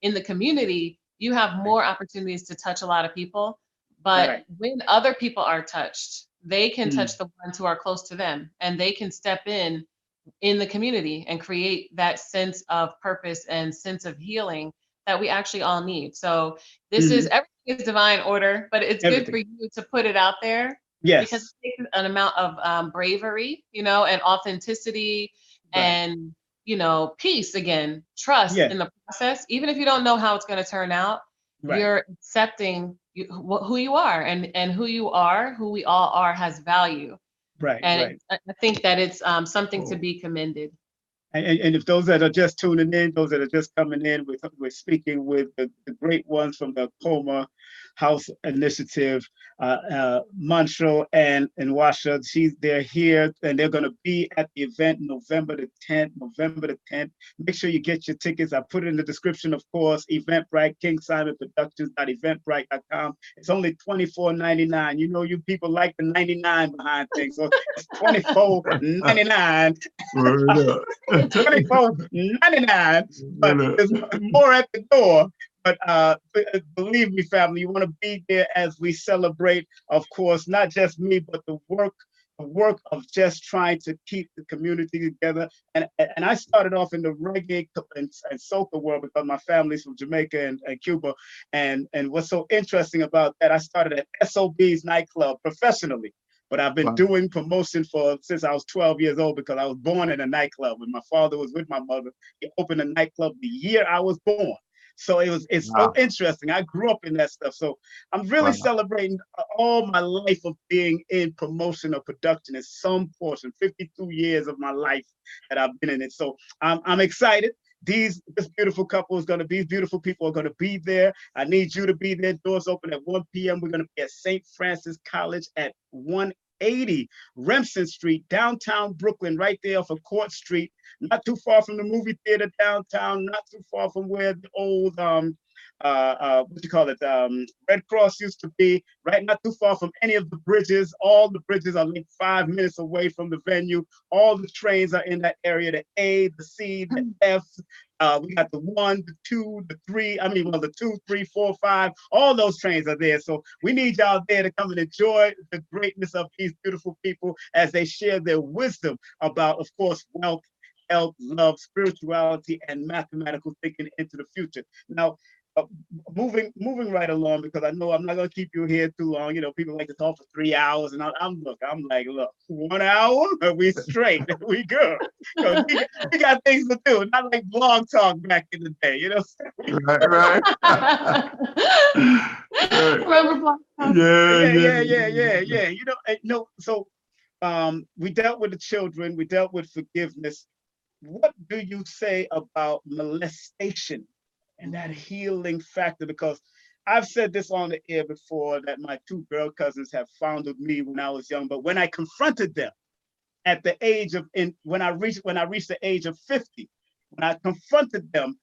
in the community, you have more opportunities to touch a lot of people. But when other people are touched, they can touch the ones who are close to them, and they can step in the community and create that sense of purpose and sense of healing that we actually all need. So this is, everything is divine order, but it's good for you to put it out there. Yes. Because it takes an amount of bravery, and authenticity and, peace, again, trust in the process. Even if you don't know how it's going to turn out, you're accepting who you are, and who you are, who we all are, has value. Right. And I think that it's something to be commended. And if those that are just tuning in, those that are just coming in, we're speaking with the great ones from the Akoma House Initiative, Montsho and Nwasha. They're here, and they're going to be at the event November the 10th. Make sure you get your tickets. I put it in the description, of course. Eventbrite, KingSimonProductions.eventbrite.com. It's only $24.99. You people like the 99 behind things, so it's $24.99. $24.99, but there's more at the door. But believe me, family, you want to be there as we celebrate, of course, not just me, but the work of just trying to keep the community together. And I started off in the reggae and soca world because my family's from Jamaica and Cuba. And what's so interesting about that, I started at SOB's nightclub professionally. But I've been doing promotion since I was 12 years old, because I was born in a nightclub. When my father was with my mother, he opened a nightclub the year I was born. So it's so interesting. I grew up in that stuff. So I'm really celebrating all my life of being in promotion or production in some portion, 52 years of my life that I've been in it. So I'm excited. This beautiful couple is going to be, beautiful people are going to be there. I need you to be there. Doors open at 1 p.m. We're going to be at St. Francis College at 180 Remsen Street, downtown Brooklyn, right there off of Court Street, not too far from the movie theater downtown, not too far from where the old what you call it, Red Cross used to be, right? Not too far from any of the bridges. All the bridges are like 5 minutes away from the venue. All the trains are in that area, the A, the C, the F. We got the 1, the 2, the 3. I mean, well, the 2, 3, 4, 5. All those trains are there. So we need y'all there to come and enjoy the greatness of these beautiful people as they share their wisdom about, of course, wealth, health, love, spirituality, and mathematical thinking into the future. Now, moving right along, because I know I'm not going to keep you here too long. You know, people like to talk for 3 hours, and I'm like, look, 1 hour, we straight, we good. We got things to do, not like blog talk back in the day, you know. Right. Remember blog talk? Yeah. You know, so we dealt with the children, we dealt with forgiveness. What do you say about molestation and that healing factor? Because I've said this on the air before, that my 2 girl cousins have fondled me when I was young, but when I confronted them at the age of, when I reached the age of 50, when I confronted them,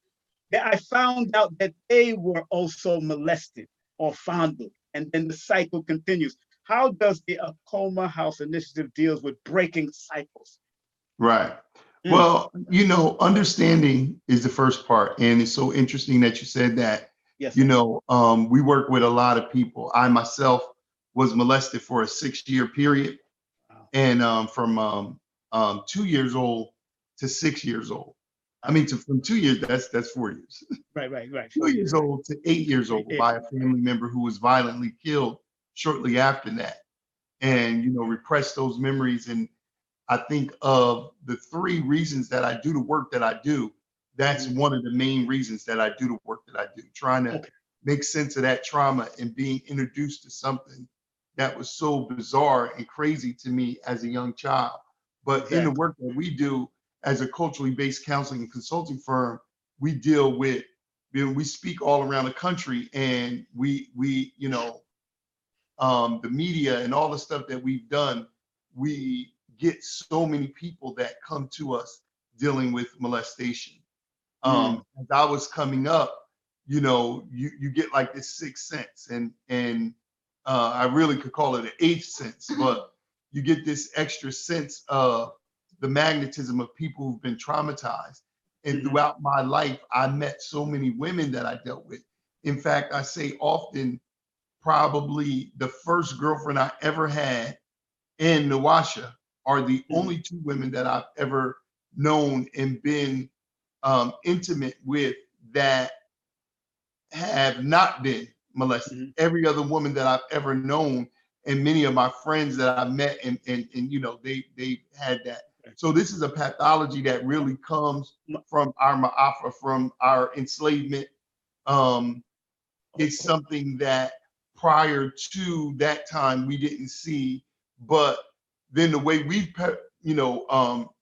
I found out that they were also molested or fondled, and then the cycle continues. How does the Akoma House Initiative deals with breaking cycles? Right. Well, you know, understanding is the first part. And it's so interesting that you said that. Yes. You know, we work with a lot of people. I myself was molested for a 6-year period. Wow. And from 2 years old to 6 years old. I mean, from 2 years, that's 4 years. Right. 2 years old to 8 years old by a family member who was violently killed shortly after that. And, you know, repressed those memories. And I think of the 3 reasons that I do the work that I do, that's one of the main reasons that I do the work that I do, trying to make sense of that trauma and being introduced to something that was so bizarre and crazy to me as a young child. But in the work that we do as a culturally based counseling and consulting firm, we deal with, we speak all around the country, and we you know, the media and all the stuff that we've done, we get so many people that come to us dealing with molestation. As I was coming up, you know, you get like this 6th sense, and I really could call it an 8th sense, but you get this extra sense of the magnetism of people who've been traumatized. And throughout my life, I met so many women that I dealt with. In fact, I say often, probably the first girlfriend I ever had and Nwasha are the only 2 women that I've ever known and been intimate with that have not been molested. Every other woman that I've ever known, and many of my friends that I've met, and you know, they had that. So this is a pathology that really comes from our ma'afa, from our enslavement. It's something that prior to that time we didn't see, but then the way we've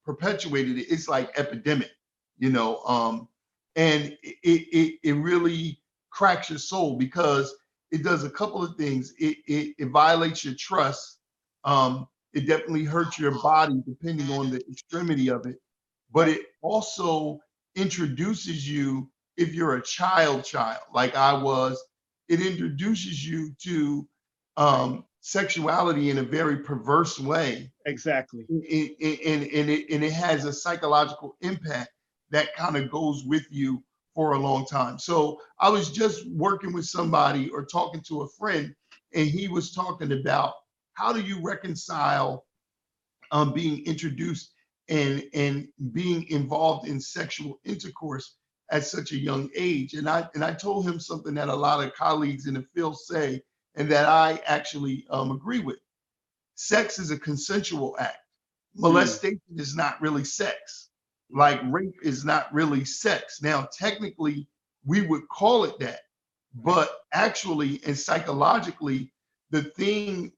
perpetuated it, it's like epidemic, you know, and it really cracks your soul, because it does a couple of things. It violates your trust. It definitely hurts your body depending on the extremity of it, but it also introduces you, if you're a child like I was, it introduces you to sexuality in a very perverse way. Exactly. And it has a psychological impact that kind of goes with you for a long time. So I was just working with somebody or talking to a friend, and he was talking about, how do you reconcile being introduced and being involved in sexual intercourse at such a young age? And I told him something that a lot of colleagues in the field say, and that I actually agree with. Sex is a consensual act. Molestation is not really sex. Like rape is not really sex. Now, technically, we would call it that. But actually and psychologically,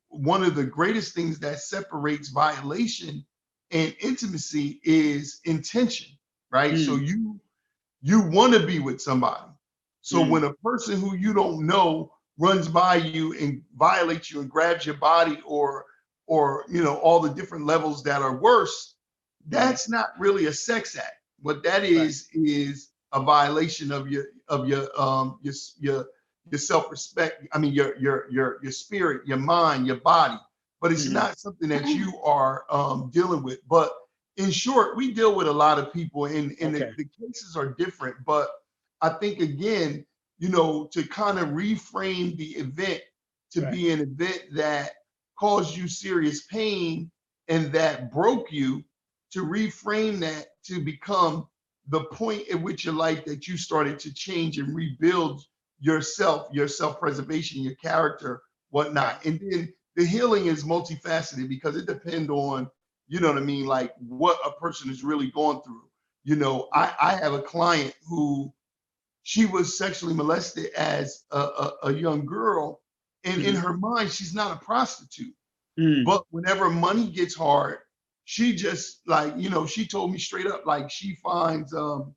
one of the greatest things that separates violation and intimacy is intention, right? So you want to be with somebody. So when a person who you don't know runs by you and violates you and grabs your body, or all the different levels that are worse, that's not really a sex act. What that is a violation of your self-respect. I mean, your spirit, your mind, your body. But it's not something that you are dealing with. But in short, we deal with a lot of people, and the cases are different. But I think, again, to kind of reframe the event to be an event that caused you serious pain and that broke you, to reframe that to become the point at which your life that you started to change and rebuild yourself, your self-preservation, your character, whatnot. And then the healing is multifaceted because it depends on, you know what I mean, like what a person is really going through. I have a client who, she was sexually molested as a young girl, and in her mind, she's not a prostitute. But whenever money gets hard, she just she told me straight up, like she finds sometimes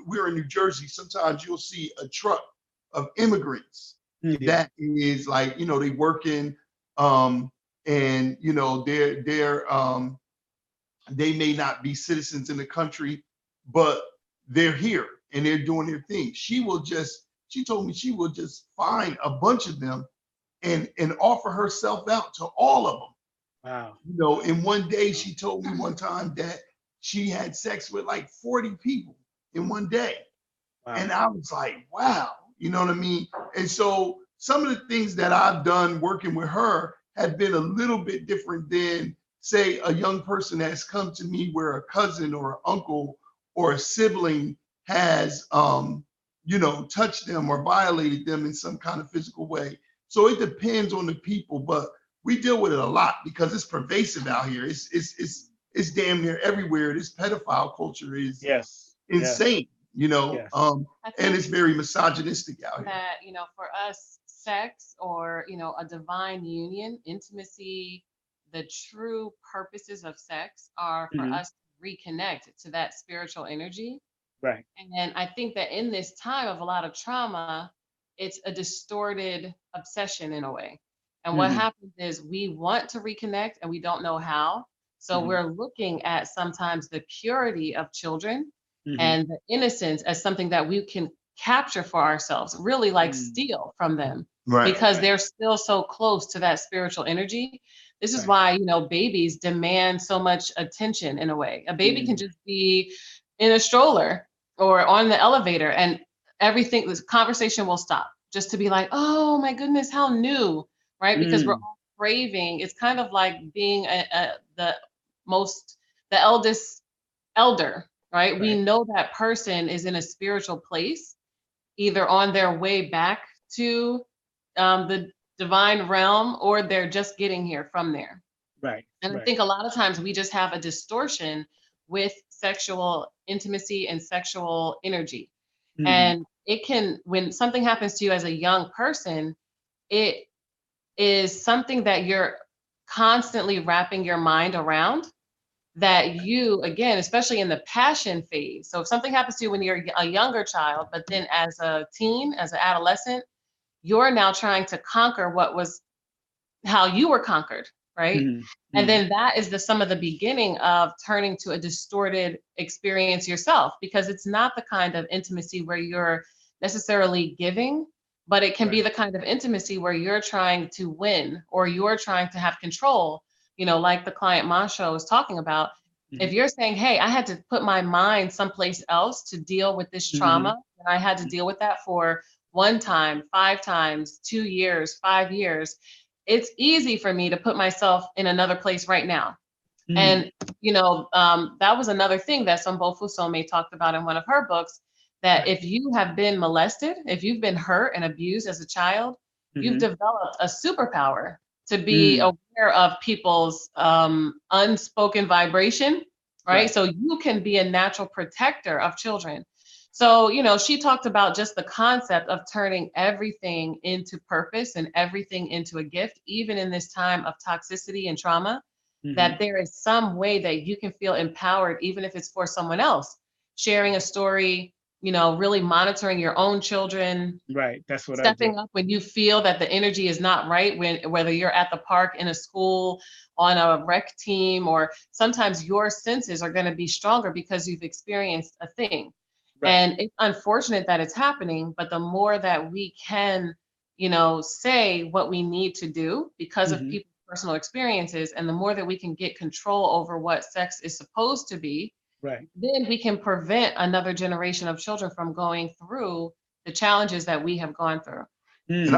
we're in New Jersey, sometimes you'll see a truck of immigrants that is they working, and they may not be citizens in the country, but they're here and they're doing their thing. She told me she will just find a bunch of them and offer herself out to all of them. Wow. In one day, she told me one time that she had sex with like 40 people in one day. Wow. And I was like, wow, you know what I mean? And so some of the things that I've done working with her have been a little bit different than, say, a young person that's come to me where a cousin or an uncle or a sibling has, touched them or violated them in some kind of physical way. So it depends on the people, but we deal with it a lot because it's pervasive out here. It's damn near everywhere. This pedophile culture is insane, and it's very misogynistic out here. That, for us, sex or, a divine union, intimacy, the true purposes of sex are for us to reconnect to that spiritual energy. Right. And I think that in this time of a lot of trauma, it's a distorted obsession in a way. And what happens is we want to reconnect and we don't know how. So we're looking at sometimes the purity of children and the innocence as something that we can capture for ourselves, really like steal from them, because they're still so close to that spiritual energy. This is why, babies demand so much attention in a way. A baby can just be in a stroller or on the elevator and everything, this conversation will stop just to be like, oh my goodness, how new, right? Because we're all craving. It's kind of like being the eldest elder, right? We know that person is in a spiritual place, either on their way back to the divine realm, or they're just getting here from there. Right. And I think a lot of times we just have a distortion with sexual intimacy and sexual energy. And it can, when something happens to you as a young person, it is something that you're constantly wrapping your mind around, that you, again, especially in the passion phase. So if something happens to you when you're a younger child, but then as a teen, as an adolescent, you're now trying to conquer what was how you were conquered, right? And then that is some of the beginning of turning to a distorted experience yourself, because it's not the kind of intimacy where you're necessarily giving, but it can be the kind of intimacy where you're trying to win or you're trying to have control. Like the client Montsho was talking about, if you're saying, hey, I had to put my mind someplace else to deal with this trauma, and I had to deal with that for 1 time, 5 times, 2 years, 5 years, it's easy for me to put myself in another place right now. And, that was another thing that Sombo Fusome talked about in one of her books, that if you have been molested, if you've been hurt and abused as a child, you've developed a superpower to be aware of people's unspoken vibration, right? So you can be a natural protector of children. So, she talked about just the concept of turning everything into purpose and everything into a gift, even in this time of toxicity and trauma, that there is some way that you can feel empowered, even if it's for someone else. Sharing a story, really monitoring your own children. Right. That's what I do. Stepping up when you feel that the energy is not right, whether you're at the park, in a school, on a rec team, or sometimes your senses are going to be stronger because you've experienced a thing. Right. And it's unfortunate that it's happening, but the more that we can, say what we need to do because of people's personal experiences, and the more that we can get control over what sex is supposed to be, Right. then we can prevent another generation of children from going through the challenges that we have gone through. And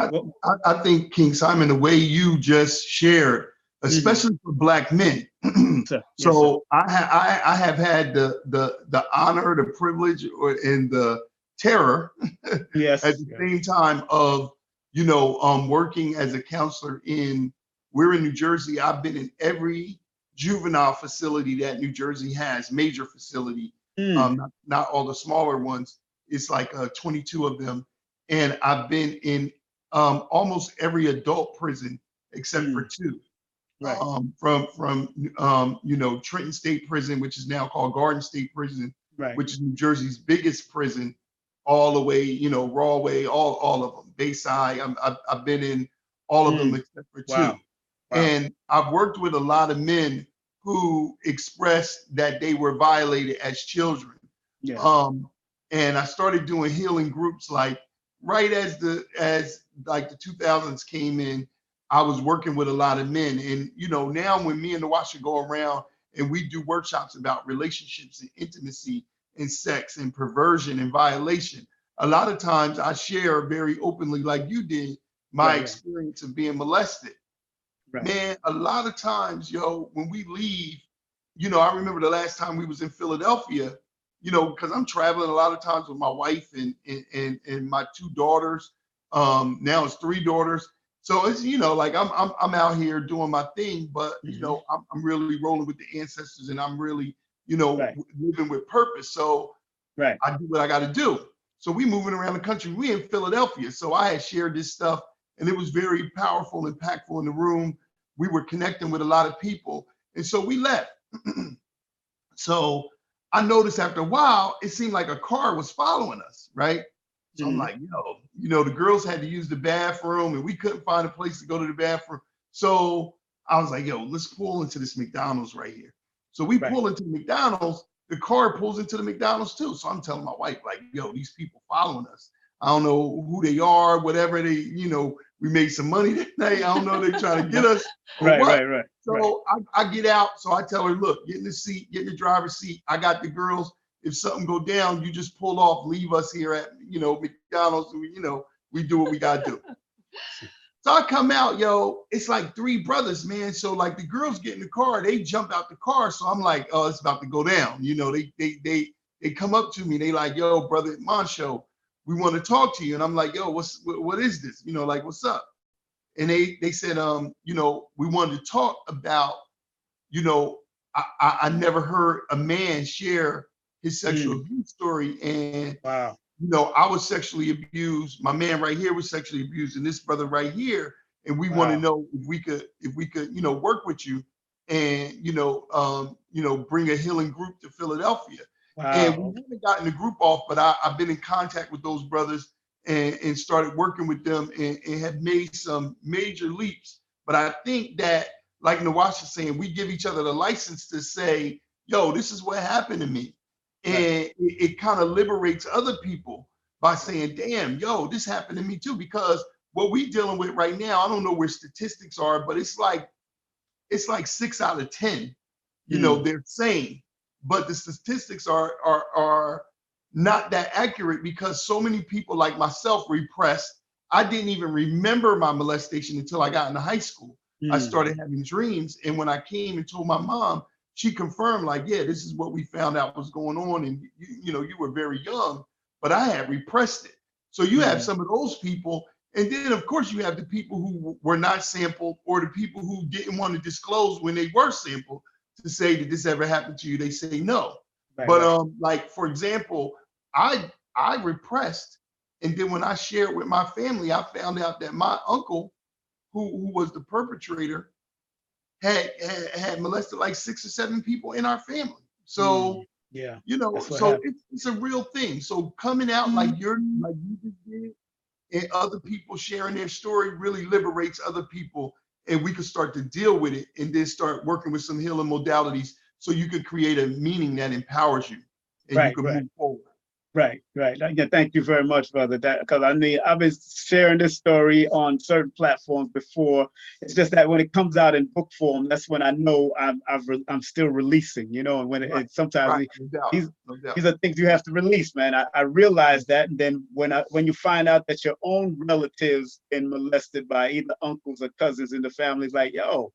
I think, King Simon, the way you just shared, especially for Black men. So I have had the honor, the privilege, and the terror at the same time of, working as a counselor we're in New Jersey. I've been in every juvenile facility that New Jersey has, major facility, not all the smaller ones. It's like 22 of them. And I've been in almost every adult prison except for two. Right. From Trenton State Prison, which is now called Garden State Prison, which is New Jersey's biggest prison, all the way, Rawway, all of them, Bayside. I've been in all of them except for two. And I've worked with a lot of men who expressed that they were violated as children. And I started doing healing groups right as the 2000s came in. I was working with a lot of men. And, now when me and Nwasha go around and we do workshops about relationships and intimacy and sex and perversion and violation, a lot of times I share very openly, like you did, my experience of being molested. Man, a lot of times, when we leave, I remember the last time we was in Philadelphia, because I'm traveling a lot of times with my wife and my two daughters. Now it's three daughters. So it's, I'm out here doing my thing, but I'm really rolling with the ancestors, and I'm really, living with purpose. So I do what I got to do. So we moving around the country. We in Philadelphia. So I had shared this stuff, and it was very powerful, impactful in the room. We were connecting with a lot of people. And so we left. So I noticed after a while, it seemed like a car was following us, right? So I'm like, the girls had to use the bathroom and we couldn't find a place to go to the bathroom. So I was like, let's pull into this McDonald's right here. So we pull into the McDonald's, the car pulls into the McDonald's too. So I'm telling my wife, like, these people following us. I don't know who they are, whatever they, we made some money that night. I don't know, they're trying to get us. Right. So I get out. So I tell her, look, get in the seat, get in the driver's seat. I got the girls. If something go down, you just pull off, leave us here at, McDonald's. And we do what we got to do. So I come out, it's like three brothers, man. So like the girls get in the car, they jump out the car. So I'm like, oh, it's about to go down. They come up to me. They like, yo, brother Montsho, we want to talk to you. And I'm like, yo, what is this? What's up? And they said, we wanted to talk about, I never heard a man share his sexual abuse story. And, I was sexually abused. My man right here was sexually abused, and this brother right here. And we want to know if we could, work with you and, bring a healing group to Philadelphia. And we haven't gotten the group off, but I've been in contact with those brothers and started working with them and have made some major leaps. But I think that, like Nwasha saying, we give each other the license to say, yo, this is what happened to me. And it kind of liberates other people by saying, damn, yo, this happened to me too. Because what we're dealing with right now, I don't know where statistics are, but it's like 6 out of 10, they're sane. But the statistics are not that accurate because so many people like myself repressed. I didn't even remember my molestation until I got into high school. I started having dreams. And when I came and told my mom, she confirmed, like, yeah, this is what we found out was going on. And, you were very young, but I had repressed it. So you have some of those people. And then, of course, you have the people who were not sampled or the people who didn't want to disclose when they were sampled to say, did this ever happen to you? They say no. But like, for example, I I repressed. And then when I shared with my family, I found out that my uncle, who was the perpetrator, had molested like 6 or 7 people in our family. So, yeah, you know, that's what so happened. it's a real thing. So coming out like you just did, and other people sharing their story really liberates other people, and we can start to deal with it and then start working with some healing modalities so you can create a meaning that empowers you and you Right, can right. move forward. Right, right. Yeah, thank you very much, brother. That because I mean I've been sharing this story on certain platforms before. It's just that when it comes out in book form, that's when I know I'm still releasing. You know, and when Right, sometimes right, no doubt, these no doubt. these are things you have to release, man. I realize that, and then when you find out that your own relatives been molested by either uncles or cousins in the family, it's like, yo,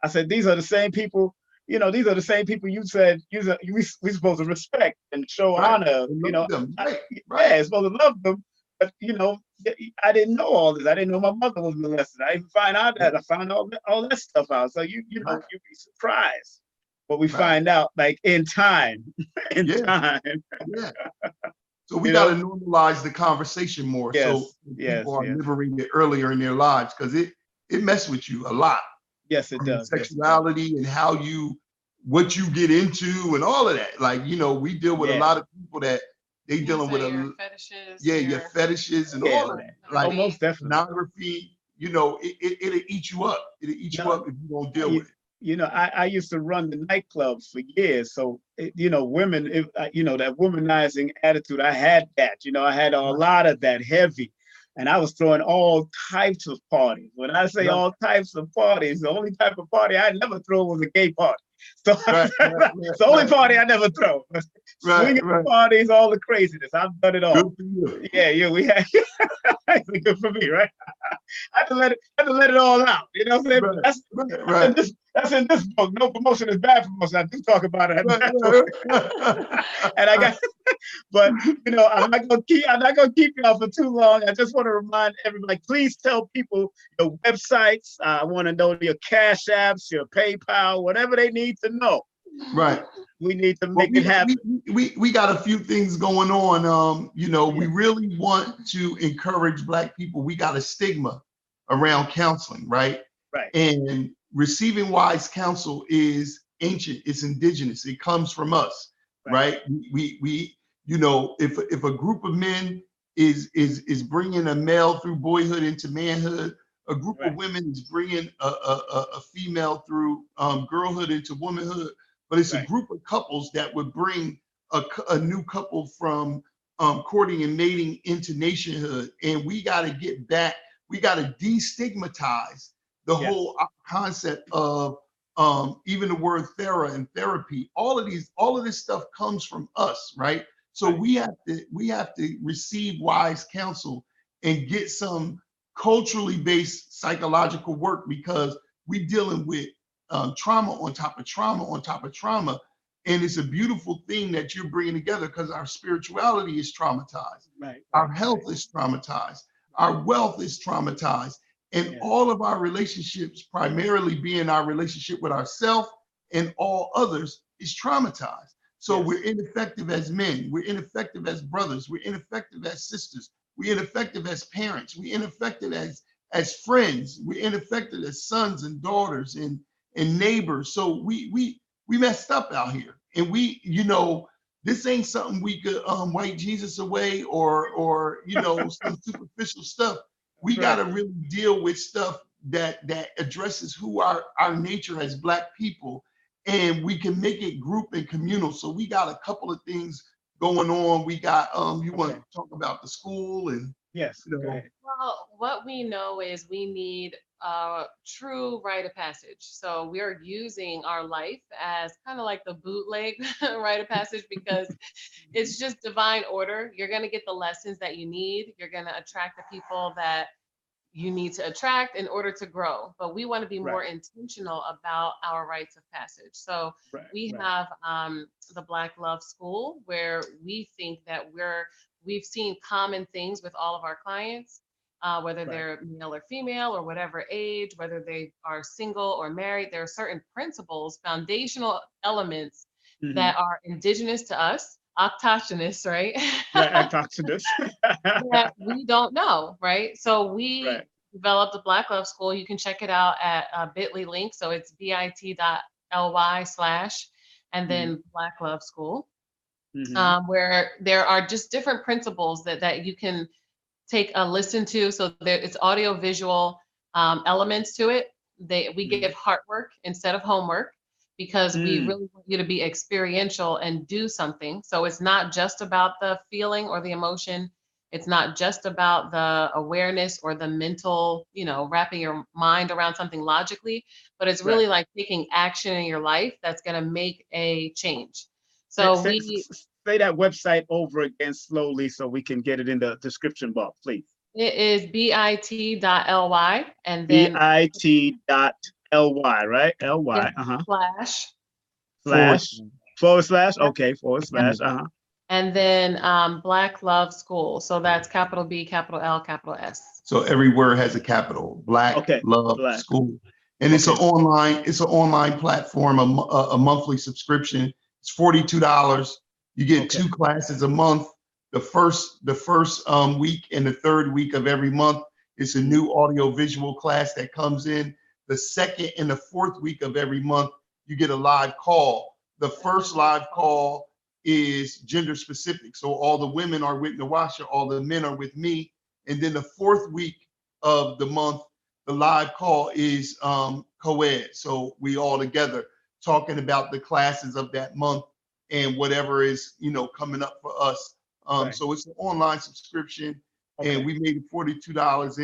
I said, these are the same people, these are the same people you said we supposed to respect and show Right, honor. and love them. Right, right. Yeah, it's supposed to love them. But I didn't know all this. I didn't know my mother was molested. I didn't find out that. I found all that stuff out. So Right. you'd be surprised. But we Right. find out like in time. in Yeah. time. Yeah. So we got to normalize the conversation more, so Yes, people are yes. liberated earlier in their lives, because it messes with you a lot. Yes, it From your does. sexuality and what you get into and all of that. Like, we deal with a lot of people that they dealing with your fetishes, your fetishes and all of that. Like most definitely. pornography, it'll eat you up. It'll eat you up if you don't deal with it. I used to run the nightclubs for years. So, women, that womanizing attitude, I had that. I had a lot of that heavy. And I was throwing all types of parties. When I say all types of parties, the only type of party I never throw was a gay party. So it's the only party I never throw. Swinging parties, all the craziness. I've done it all. Good for you. Yeah, we had. Good for me, right? I had to let it all out. You know what I'm saying? That's in this book. No promotion is bad promotion. I do talk about it. And I got, but I'm not gonna keep y'all for too long. I just want to remind everybody, please tell people your websites. I want to know your Cash Apps, your PayPal, whatever they need to know. Right. We need to make it happen. We got a few things going on. We really want to encourage Black people. We got a stigma around counseling, right? Right. And receiving wise counsel is ancient. It's indigenous. It comes from us, right? We if a group of men is bringing a male through boyhood into manhood, a group of women is bringing a female through girlhood into womanhood. But it's a group of couples that would bring a new couple from courting and mating into nationhood. And we got to get back. We got to destigmatize the whole concept of even the word thera and therapy. All of this stuff comes from us, right? So we have to receive wise counsel and get some culturally based psychological work, because we're dealing with trauma on top of trauma on top of trauma. And it's a beautiful thing that you're bringing together, because our spirituality is traumatized. Our health is traumatized. Our wealth is traumatized. And all of our relationships, primarily being our relationship with ourselves and all others, is traumatized. So we're ineffective as men. We're ineffective as brothers. We're ineffective as sisters. We're ineffective as parents. We're ineffective as friends. We're ineffective as sons and daughters and neighbors. So we messed up out here. And this ain't something we could white Jesus away or some superficial stuff. We got to really deal with stuff that addresses who our nature as Black people, and we can make it group and communal. So we got a couple of things going on. We got you want to talk about the school and Well, what we know is we need a true rite of passage. So we're using our life as kind of like the bootleg rite of passage, because it's just divine order. You're going to get the lessons that you need. You're going to attract the people that you need to attract in order to grow. But we want to be more intentional about our rites of passage. So we have the Black Love School, where we think that we've seen common things with all of our clients, whether they're male or female or whatever age, whether they are single or married. There are certain principles, foundational elements that are indigenous to us, octogenous, right? Right, antioxidants. That we don't know, right? So we Right. developed the Black Love School. You can check it out at bit.ly link. So it's bit.ly/ and Mhm. then Black Love School, Mhm. where there are just different principles that you can take a listen to. So there, it's audio visual elements to it. We give Mhm. heart work instead of homework because we Mm. really want you to be experiential and do something. So it's not just about the feeling or the emotion. It's not just about the awareness or the mental, wrapping your mind around something logically, but it's Right. really like taking action in your life that's going to make a change. Say, So say, we say that website over again slowly so we can get it in the description box, please. It is bit.ly and then bit.ly, right? yeah, Ly, slash Forward. slash, forward slash, yeah, okay, forward yeah. slash, And then Black Love School. So that's capital B, capital L, capital S. So every word has a capital. Black okay, Love black, School, and okay, it's an online platform, a monthly subscription. It's $42. You get okay, 2 classes a month. The first week and the third week of every month, it's a mhm, new audio visual class that comes in. The second and the fourth week of every month, you get a live call. The first live call is gender specific. So all the women are with Nwasha, all the men are with me. And then the fourth week of the month, the live call is co-ed. So we all together talking about the classes of that month and whatever is, coming up for us. right, So it's an online subscription, and okay, we made it $42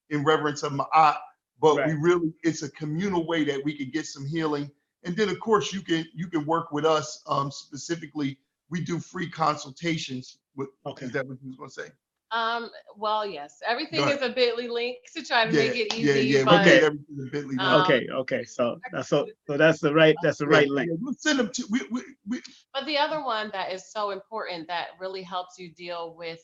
in reverence of Ma'at. But we right. really, it's a communal way that we could get some healing. And then of course you can work with us specifically. We do free consultations. Okay. Is that what you was gonna say? Well, yes, Go everything ahead. is a bit.ly link to try to Yeah, make it yeah, easy, yeah. We but made Okay. everything a Bitly link. um, Okay. So that's the right Yeah, link. yeah. We'll send them to. We but the other one that is so important that really helps you deal with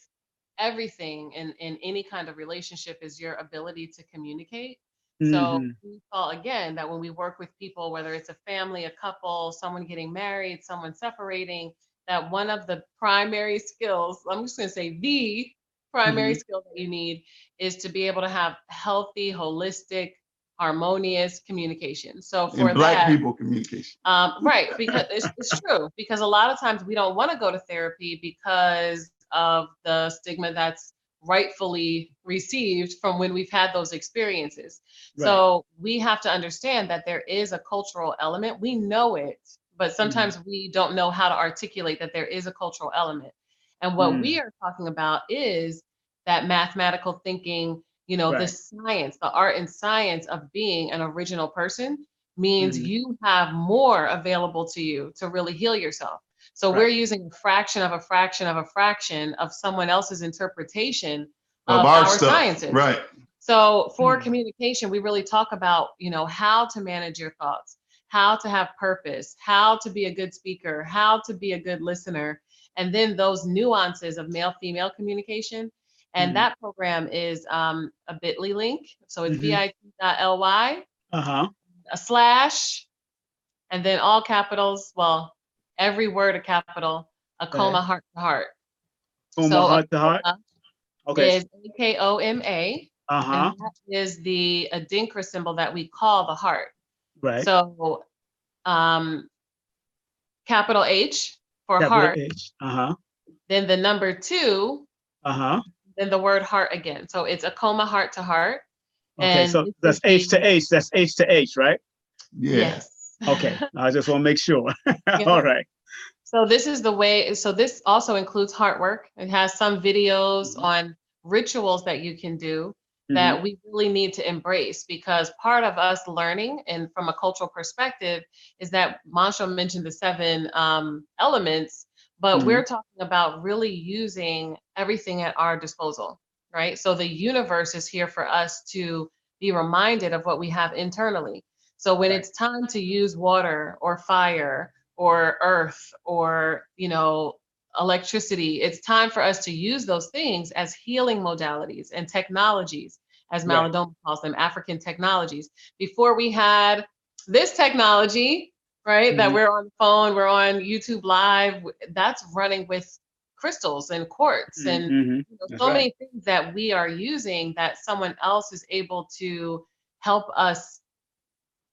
everything in any kind of relationship is your ability to communicate. So Hmm. we saw again that when we work with people, whether it's a family, a couple, someone getting married, someone separating, that one of the primary skills, I'm just going to say the primary Hmm. skill that you need is to be able to have healthy, holistic, harmonious communication. So and for Black that, people communication. right, because it's true. Because a lot of times we don't want to go to therapy because of the stigma that's rightfully received from when we've had those experiences. Right. So we have to understand that there is a cultural element. We know it, but Hmm. sometimes we don't know how to articulate that there is a cultural element. And what we Mm. are talking about is that mathematical thinking, the Right. science, the art and science of being an original person means Hmm. you have more available to you to really heal yourself. So we're Right. using a fraction of a fraction of a fraction of someone else's interpretation Of of our our stuff, sciences. right? So for Mm. communication, we really talk about, how to manage your thoughts, how to have purpose, how to be a good speaker, how to be a good listener, and then those nuances of male-female communication. And Hmm. that program is a bit.ly link. So it's Hmm. bit.ly Uh-huh. a slash and then all capitals, well, every word a capital, Okay. Akoma heart to heart. Oma So heart to heart. Akoma Okay. is Akoma, and Uh-huh. that is the Adinkra symbol that we call the heart. Right. So um, capital H for Capital heart, H. Uh-huh. then the number two, Uh-huh. then the word heart again. So it's Akoma heart to heart. Okay. And So this is that's H the, to H. That's H to H, right? Yeah. yes. Okay. I just want to make sure. Yep. All right. So this is the way, so this also includes heart work. It has some videos Hmm. on rituals that you can do Hmm. that we really need to embrace because part of us learning and from a cultural perspective is that Montsho mentioned the seven elements, but Hmm. we're talking about really using everything at our disposal, right? So the universe is here for us to be reminded of what we have internally. So when Right. it's time to use water or fire or earth or electricity, it's time for us to use those things as healing modalities and technologies, as Right. Maladoma calls them, African technologies. Before we had this technology, right? That we're on the phone, we're on YouTube Live. That's running with crystals and quartz and so many things that we are using that someone else is able to help us,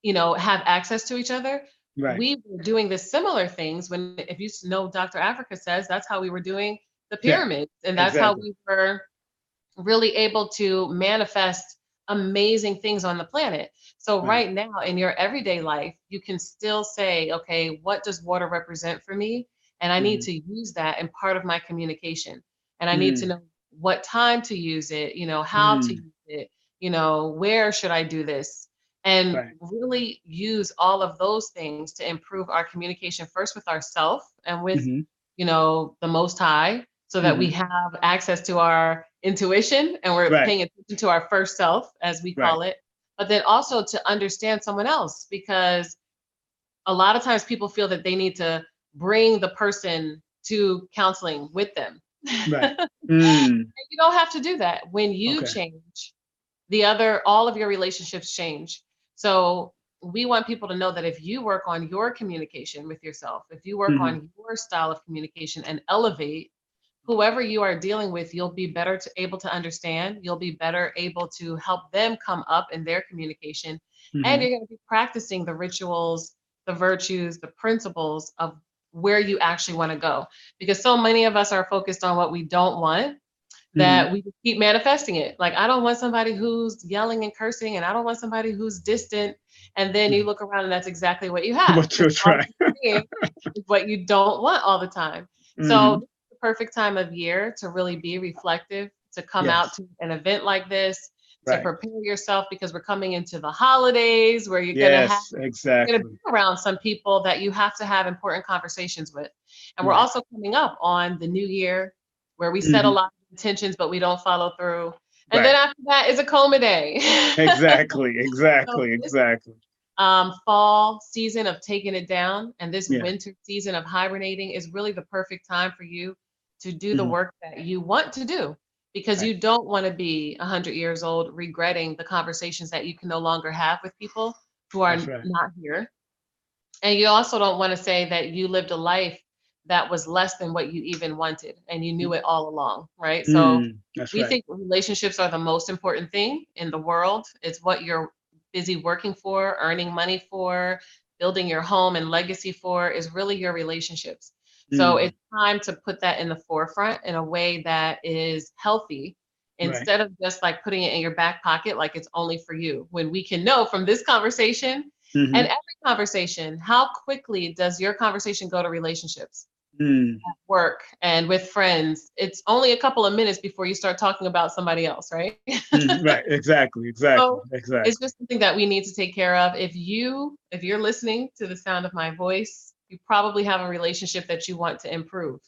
have access to each other. Right. We were doing the similar things when, if you know, Dr. Africa says that's how we were doing the Yeah, pyramids, and that's how we were really able to manifest amazing things on the planet. So right now in your everyday life, you can still say, okay, what does water represent for me? And I need to use that in part of my communication. And I need to know what time to use it, how to use it, where should I do this? And really use all of those things to improve our communication first with ourselves and with, the Most High, so that we have access to our intuition and we're paying attention to our first self, as we call it, but then also to understand someone else, because a lot of times people feel that they need to bring the person to counseling with them. Right. You don't have to do that. When you change, all of your relationships change. So we want people to know that if you work on your communication with yourself, if you work on your style of communication and elevate, whoever you are dealing with, you'll be better able to understand. You'll be better able to help them come up in their communication. And you're going to be practicing the rituals, the virtues, the principles of where you actually want to go. Because so many of us are focused on what we don't want, that we keep manifesting it. Like, I don't want somebody who's yelling and cursing, and I don't want somebody who's distant. And then you look around and that's exactly what you have. What you're trying. Is what you don't want all the time. So perfect time of year to really be reflective, to come out to an event like this, to prepare yourself, because we're coming into the holidays where you're going to be around some people that you have to have important conversations with. And we're also coming up on the new year, where we set a lot of intentions, but we don't follow through. And then after that is Akoma Day. Exactly. Fall season of taking it down, and this winter season of hibernating is really the perfect time for you to do the work that you want to do, because you don't want to be 100 years old regretting the conversations that you can no longer have with people who are not here. And you also don't want to say that you lived a life that was less than what you even wanted, and you knew it all along, right? So we think relationships are the most important thing in the world. It's what you're busy working for, earning money for, building your home and legacy for, is really your relationships. So it's time to put that in the forefront in a way that is healthy, instead of just like putting it in your back pocket like it's only for you. When we can know from this conversation and every conversation, how quickly does your conversation go to relationships? At work and with friends, it's only a couple of minutes before you start talking about somebody else, right? Right. Exactly. So it's just something that we need to take care of. If you're listening to the sound of my voice, you probably have a relationship that you want to improve.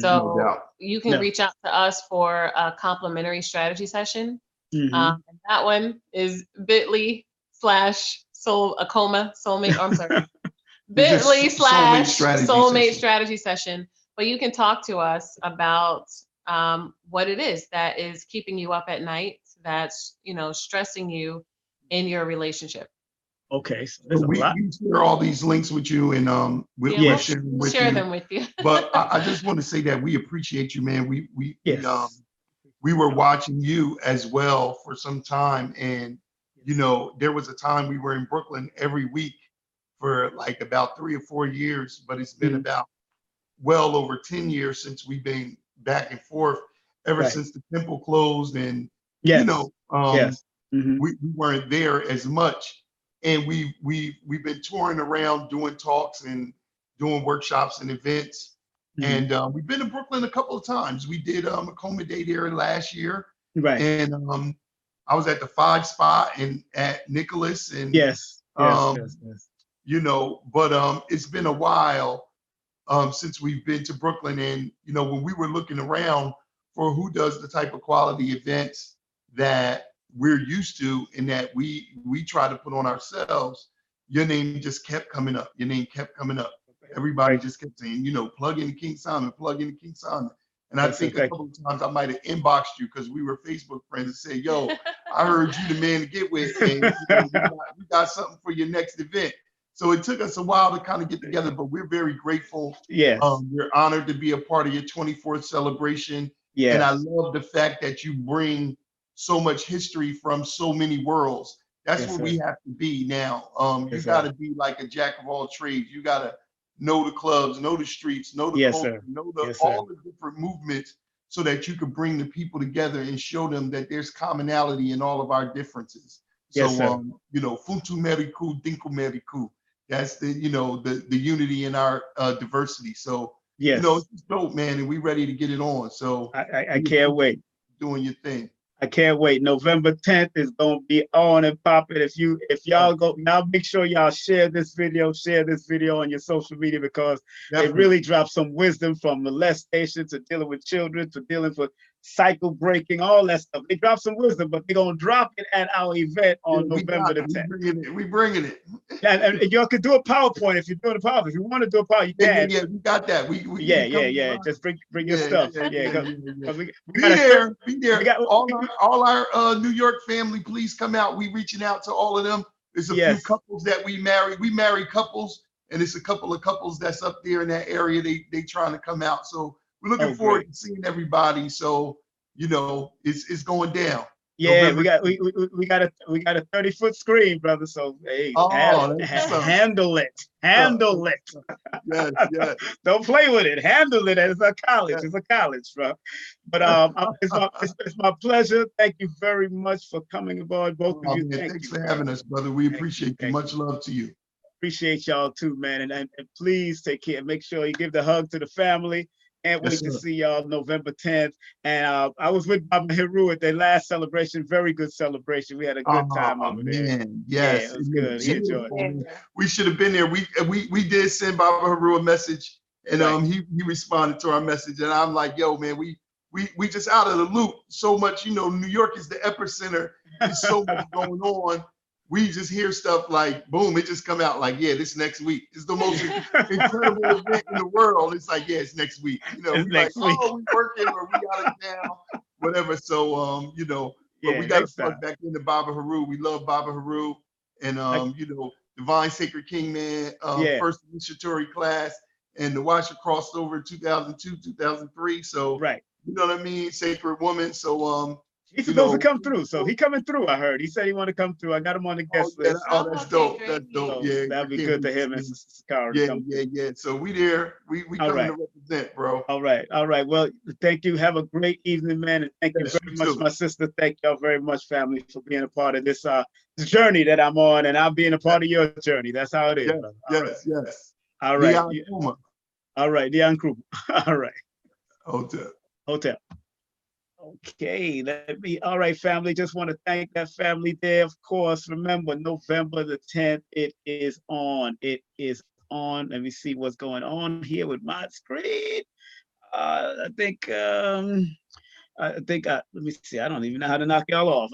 So you can reach out to us for a complimentary strategy session. And that one is bit.ly/Akoma soulmate. I'm sorry. bit.ly/soulmate strategy session. But you can talk to us about what it is that is keeping you up at night, that's stressing you in your relationship. Okay, so there's we share all these links with you, and we'll share them with you. But I just want to say that we appreciate you, man. We were watching you as well for some time, and there was a time we were in Brooklyn every week for like about 3 or 4 years, but it's been about well over 10 years since we've been back and forth, ever since the temple closed, and we weren't there as much. And we've been touring around doing talks and doing workshops and events. And we've been to Brooklyn a couple of times. We did Akoma Day there last year. And I was at the 5 spot and at Nicholas, and but it's been a while since we've been to Brooklyn. And when we were looking around for who does the type of quality events that we're used to and that we try to put on ourselves, your name just kept coming up. Everybody just kept saying, plug in King Simon, plug in King Simon. And I think a couple of times I might have inboxed you because we were Facebook friends and said, yo, I heard you the man to get with, and we got something for your next event. So it took us a while to kind of get together, but we're very grateful. Yes. We're honored to be a part of your 24th celebration. Yes. And I love the fact that you bring so much history from so many worlds. That's what we have to be now. You got to be like a jack of all trades. You got to know the clubs, know the streets, know the culture, know all the different movements, so that you can bring the people together and show them that there's commonality in all of our differences. So, you know, Funtu Meriku, Dinku Meriku. That's the, you know, the unity in our diversity. So, you know, it's dope, man, and we ready to get it on. So I can't wait. Doing your thing. I can't wait. November 10th is gonna be on and popping. If y'all go, y'all make sure y'all share this video on your social media, because it really drops some wisdom from molestation to dealing with children to dealing with cycle breaking, all that stuff. They drop some wisdom, but they're gonna drop it at our event on November the 10th. We bringing it. And y'all can do a PowerPoint if you're doing a PowerPoint. If you want to do a PowerPoint, you can. Yeah, we got that. We Just bring your stuff. Be there. All our New York family, please come out. We reaching out to all of them. There's a few couples that we marry. We marry couples, and it's a couple of couples that's up there in that area. They trying to come out. So we're looking forward to seeing everybody. So, you know, it's going down. Yeah, November. we got a 30-foot screen, brother. So hey, handle it. Yes. Don't play with it. Handle it. It's a college. It's a college, bro. But it's my pleasure. Thank you very much for coming aboard, both of you. Thanks for having us, brother. We appreciate you. Much love to you. Appreciate y'all too, man. And please take care. Make sure you give the hug to the family. Can't wait to see y'all November 10th. And I was with Baba Heru at their last celebration. Very good celebration. We had a good time over there. Yes, it was good. He enjoyed it. We should have been there. We did send Baba Heru a message, and he responded to our message. And I'm like, yo, man, we just out of the loop. So much, you know, New York is the epicenter. There's so much going on. We just hear stuff like, boom, it just come out like, yeah, this next week. It's the most incredible event in the world. It's like, yeah, it's next week. You know, we like, oh, we working or we got it down, whatever. So, you know, but we got to plug back into Baba Heru. We love Baba Heru. And, you know, Divine Sacred King, man, first initiatory class, and Nwasha crossed over in 2002, 2003. So, you know what I mean? Sacred Woman. So, he's supposed to come through, so he coming through. I heard he said he want to come through. I got him on the guest list. Oh, that's dope. That's dope. So that'd be good to him and Sakara. Yeah. So we there. We coming to represent, bro. All right. Well, thank you. Have a great evening, man, and thank you very much, my sister. Thank y'all very much, family, for being a part of this journey that I'm on, and I'm being a part of your journey. That's how it is. Yes. All right. All right, Dion Kruger. All right. Hotel. Okay, all right, family. Just want to thank that family there. Of course, remember, November the 10th, it is on. It is on. Let me see what's going on here with my screen. I think, let me see. I don't even know how to knock y'all off.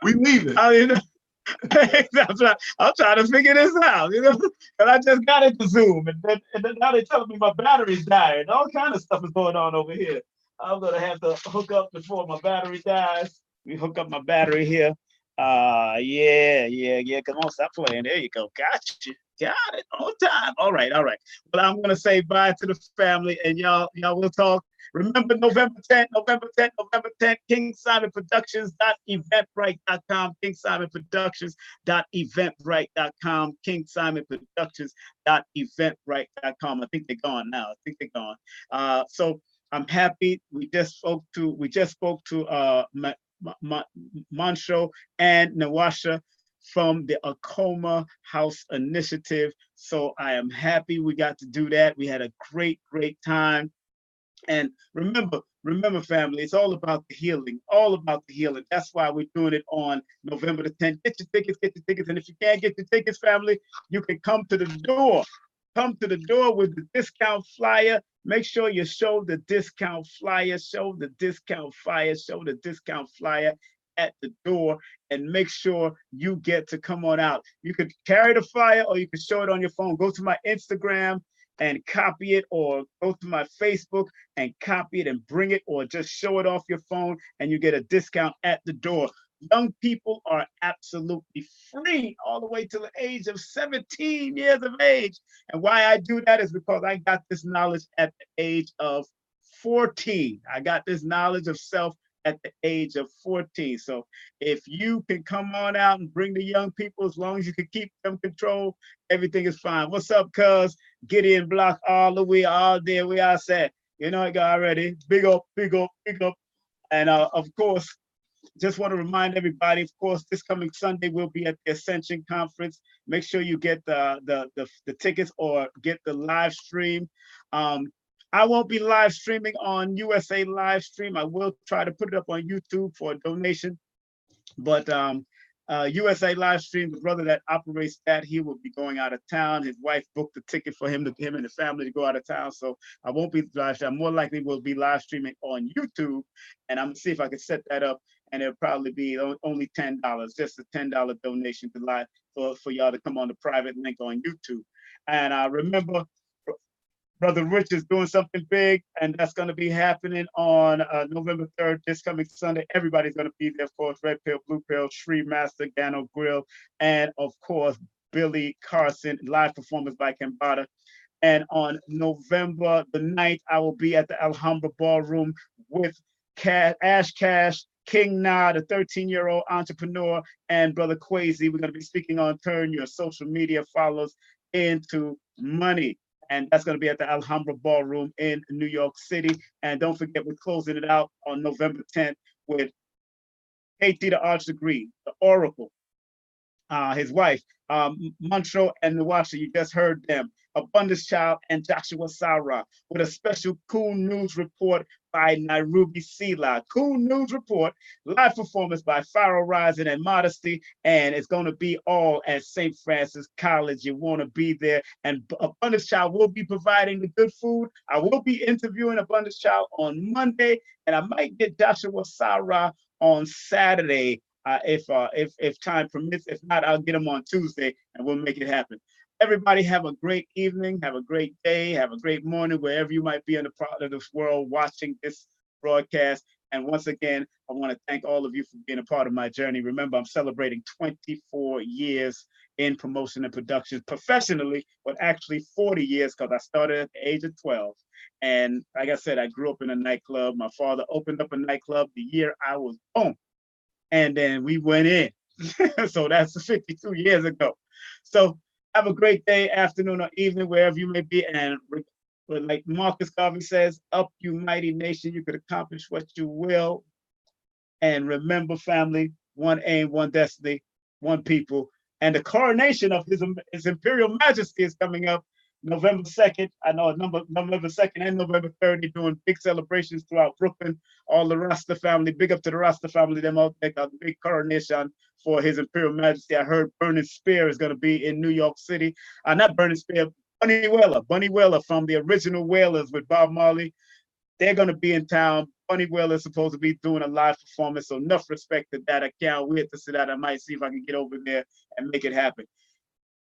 We leaving. I'm trying to figure this out, you know, and I just got into Zoom, and then now they're telling me my battery's dying. All kind of stuff is going on over here. I'm gonna have to hook up before my battery dies. Let me hook up my battery here. Yeah. Come on, stop playing. There you go. Got it on time. All right. Well, I'm gonna say bye to the family, and y'all will talk. Remember, November 10th, King Simon Productions.eventbrite.com, King Simon Productions.eventbrite.com, King Simon Productions.eventbrite.com. I think they're gone now. So I'm happy. We just spoke to Montsho and Nwasha from the Akoma House Initiative. So I am happy we got to do that. We had a great time. And remember, family, it's all about the healing, That's why we're doing it on November the 10th. Get your tickets. And if you can't get your tickets, family, you can come to the door. Come to the door with the discount flyer. Make sure you show the discount flyer, at the door, and make sure you get to come on out. You could carry the flyer or you can show it on your phone. Go to my Instagram and copy it, or go to my Facebook and copy it and bring it, or just show it off your phone and you get a discount at the door. Young people are absolutely free all the way to the age of 17 years of age. And why I do that is because I got this knowledge at the age of 14. I got this knowledge of self at the age of 14. So if you can come on out and bring the young people, as long as you can keep them controlled, everything is fine. What's up, cuz? Gideon Block all the way, all there we are set. You know it already. Big up, big up, big up. And of course, just want to remind everybody, of course, this coming Sunday we'll be at the Ascension Conference. Make sure you get the tickets or get the live stream. I won't be live streaming on USA live stream. I will try to put it up on YouTube for a donation, but USA live stream, the brother that operates that, he will be going out of town. His wife booked the ticket for him and the family to go out of town. So I won't be live streaming. I more likely will be live streaming on YouTube, and I'm gonna see if I can set that up. And it'll probably be only $10, just a $10 donation to live for y'all to come on the private link on YouTube. And remember, Brother Rich is doing something big, and that's going to be happening on November 3rd, this coming Sunday. Everybody's going to be there, of course. Red Pill, Blue Pill, Shree Master, Gano Grill, and of course, Billy Carson, live performance by Kambada. And on November the 9th, I will be at the Alhambra Ballroom with Ash Cash, King Na, the 13-year-old entrepreneur, and Brother Quasi. We're going to be speaking on Turn Your Social Media Follows into Money. And that's going to be at the Alhambra Ballroom in New York City. And don't forget, we're closing it out on November 10th with KT the Arch Degree, the Oracle, his wife, Montsho and Nwasha, you just heard them, Abundance Child, and Joshua Sarah, with a special Cool News report by Nairobi Sela. Cool News report, live performance by Pharaoh Rising and Modesty, and it's going to be all at St. Francis College. You want to be there, and Abundance Child will be providing the good food. I will be interviewing Abundance Child on Monday, and I might get Joshua Sarah on Saturday. If time permits. If not, I'll get them on Tuesday and we'll make it happen. Everybody have a great evening, have a great day, have a great morning, wherever you might be in the part of this world watching this broadcast. And once again, I want to thank all of you for being a part of my journey. Remember, I'm celebrating 24 years in promotion and production professionally, but actually 40 years because I started at the age of 12. And like I said, I grew up in a nightclub. My father opened up a nightclub the year I was born. And then we went in. So that's 52 years ago. So have a great day, afternoon, or evening, wherever you may be. And like Marcus Garvey says, up you mighty nation, you could accomplish what you will. And remember, family, one aim, one destiny, one people. And the coronation of His Imperial Majesty is coming up November 2nd. I know November 2nd and November 3rd, they're doing big celebrations throughout Brooklyn. All the Rasta family, big up to the Rasta family. Them out there got a big coronation for His Imperial Majesty. I heard Burning Spear is going to be in New York City. Not Burning Spear, Bunny Wailer from the original Wailers with Bob Marley. They're going to be in town. Bunny Wailer is supposed to be doing a live performance, so enough respect to that. I can't wait to sit down. I might see if I can get over there and make it happen.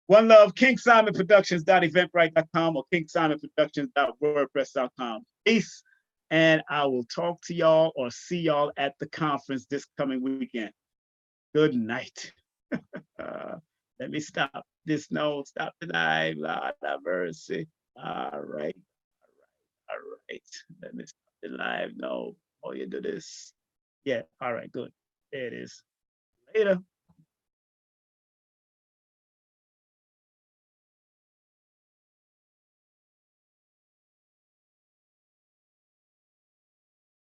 One love, KingSimonProductions.eventbrite.com or KingSimonProductions.wordpress.com. Peace, and I will talk to y'all or see y'all at the conference this coming weekend. Good night. Let me stop this. No, stop the live. Lord have mercy. All right. All right. Let me stop the live. No, oh, you do this. Yeah. All right. Good. There it is. Later.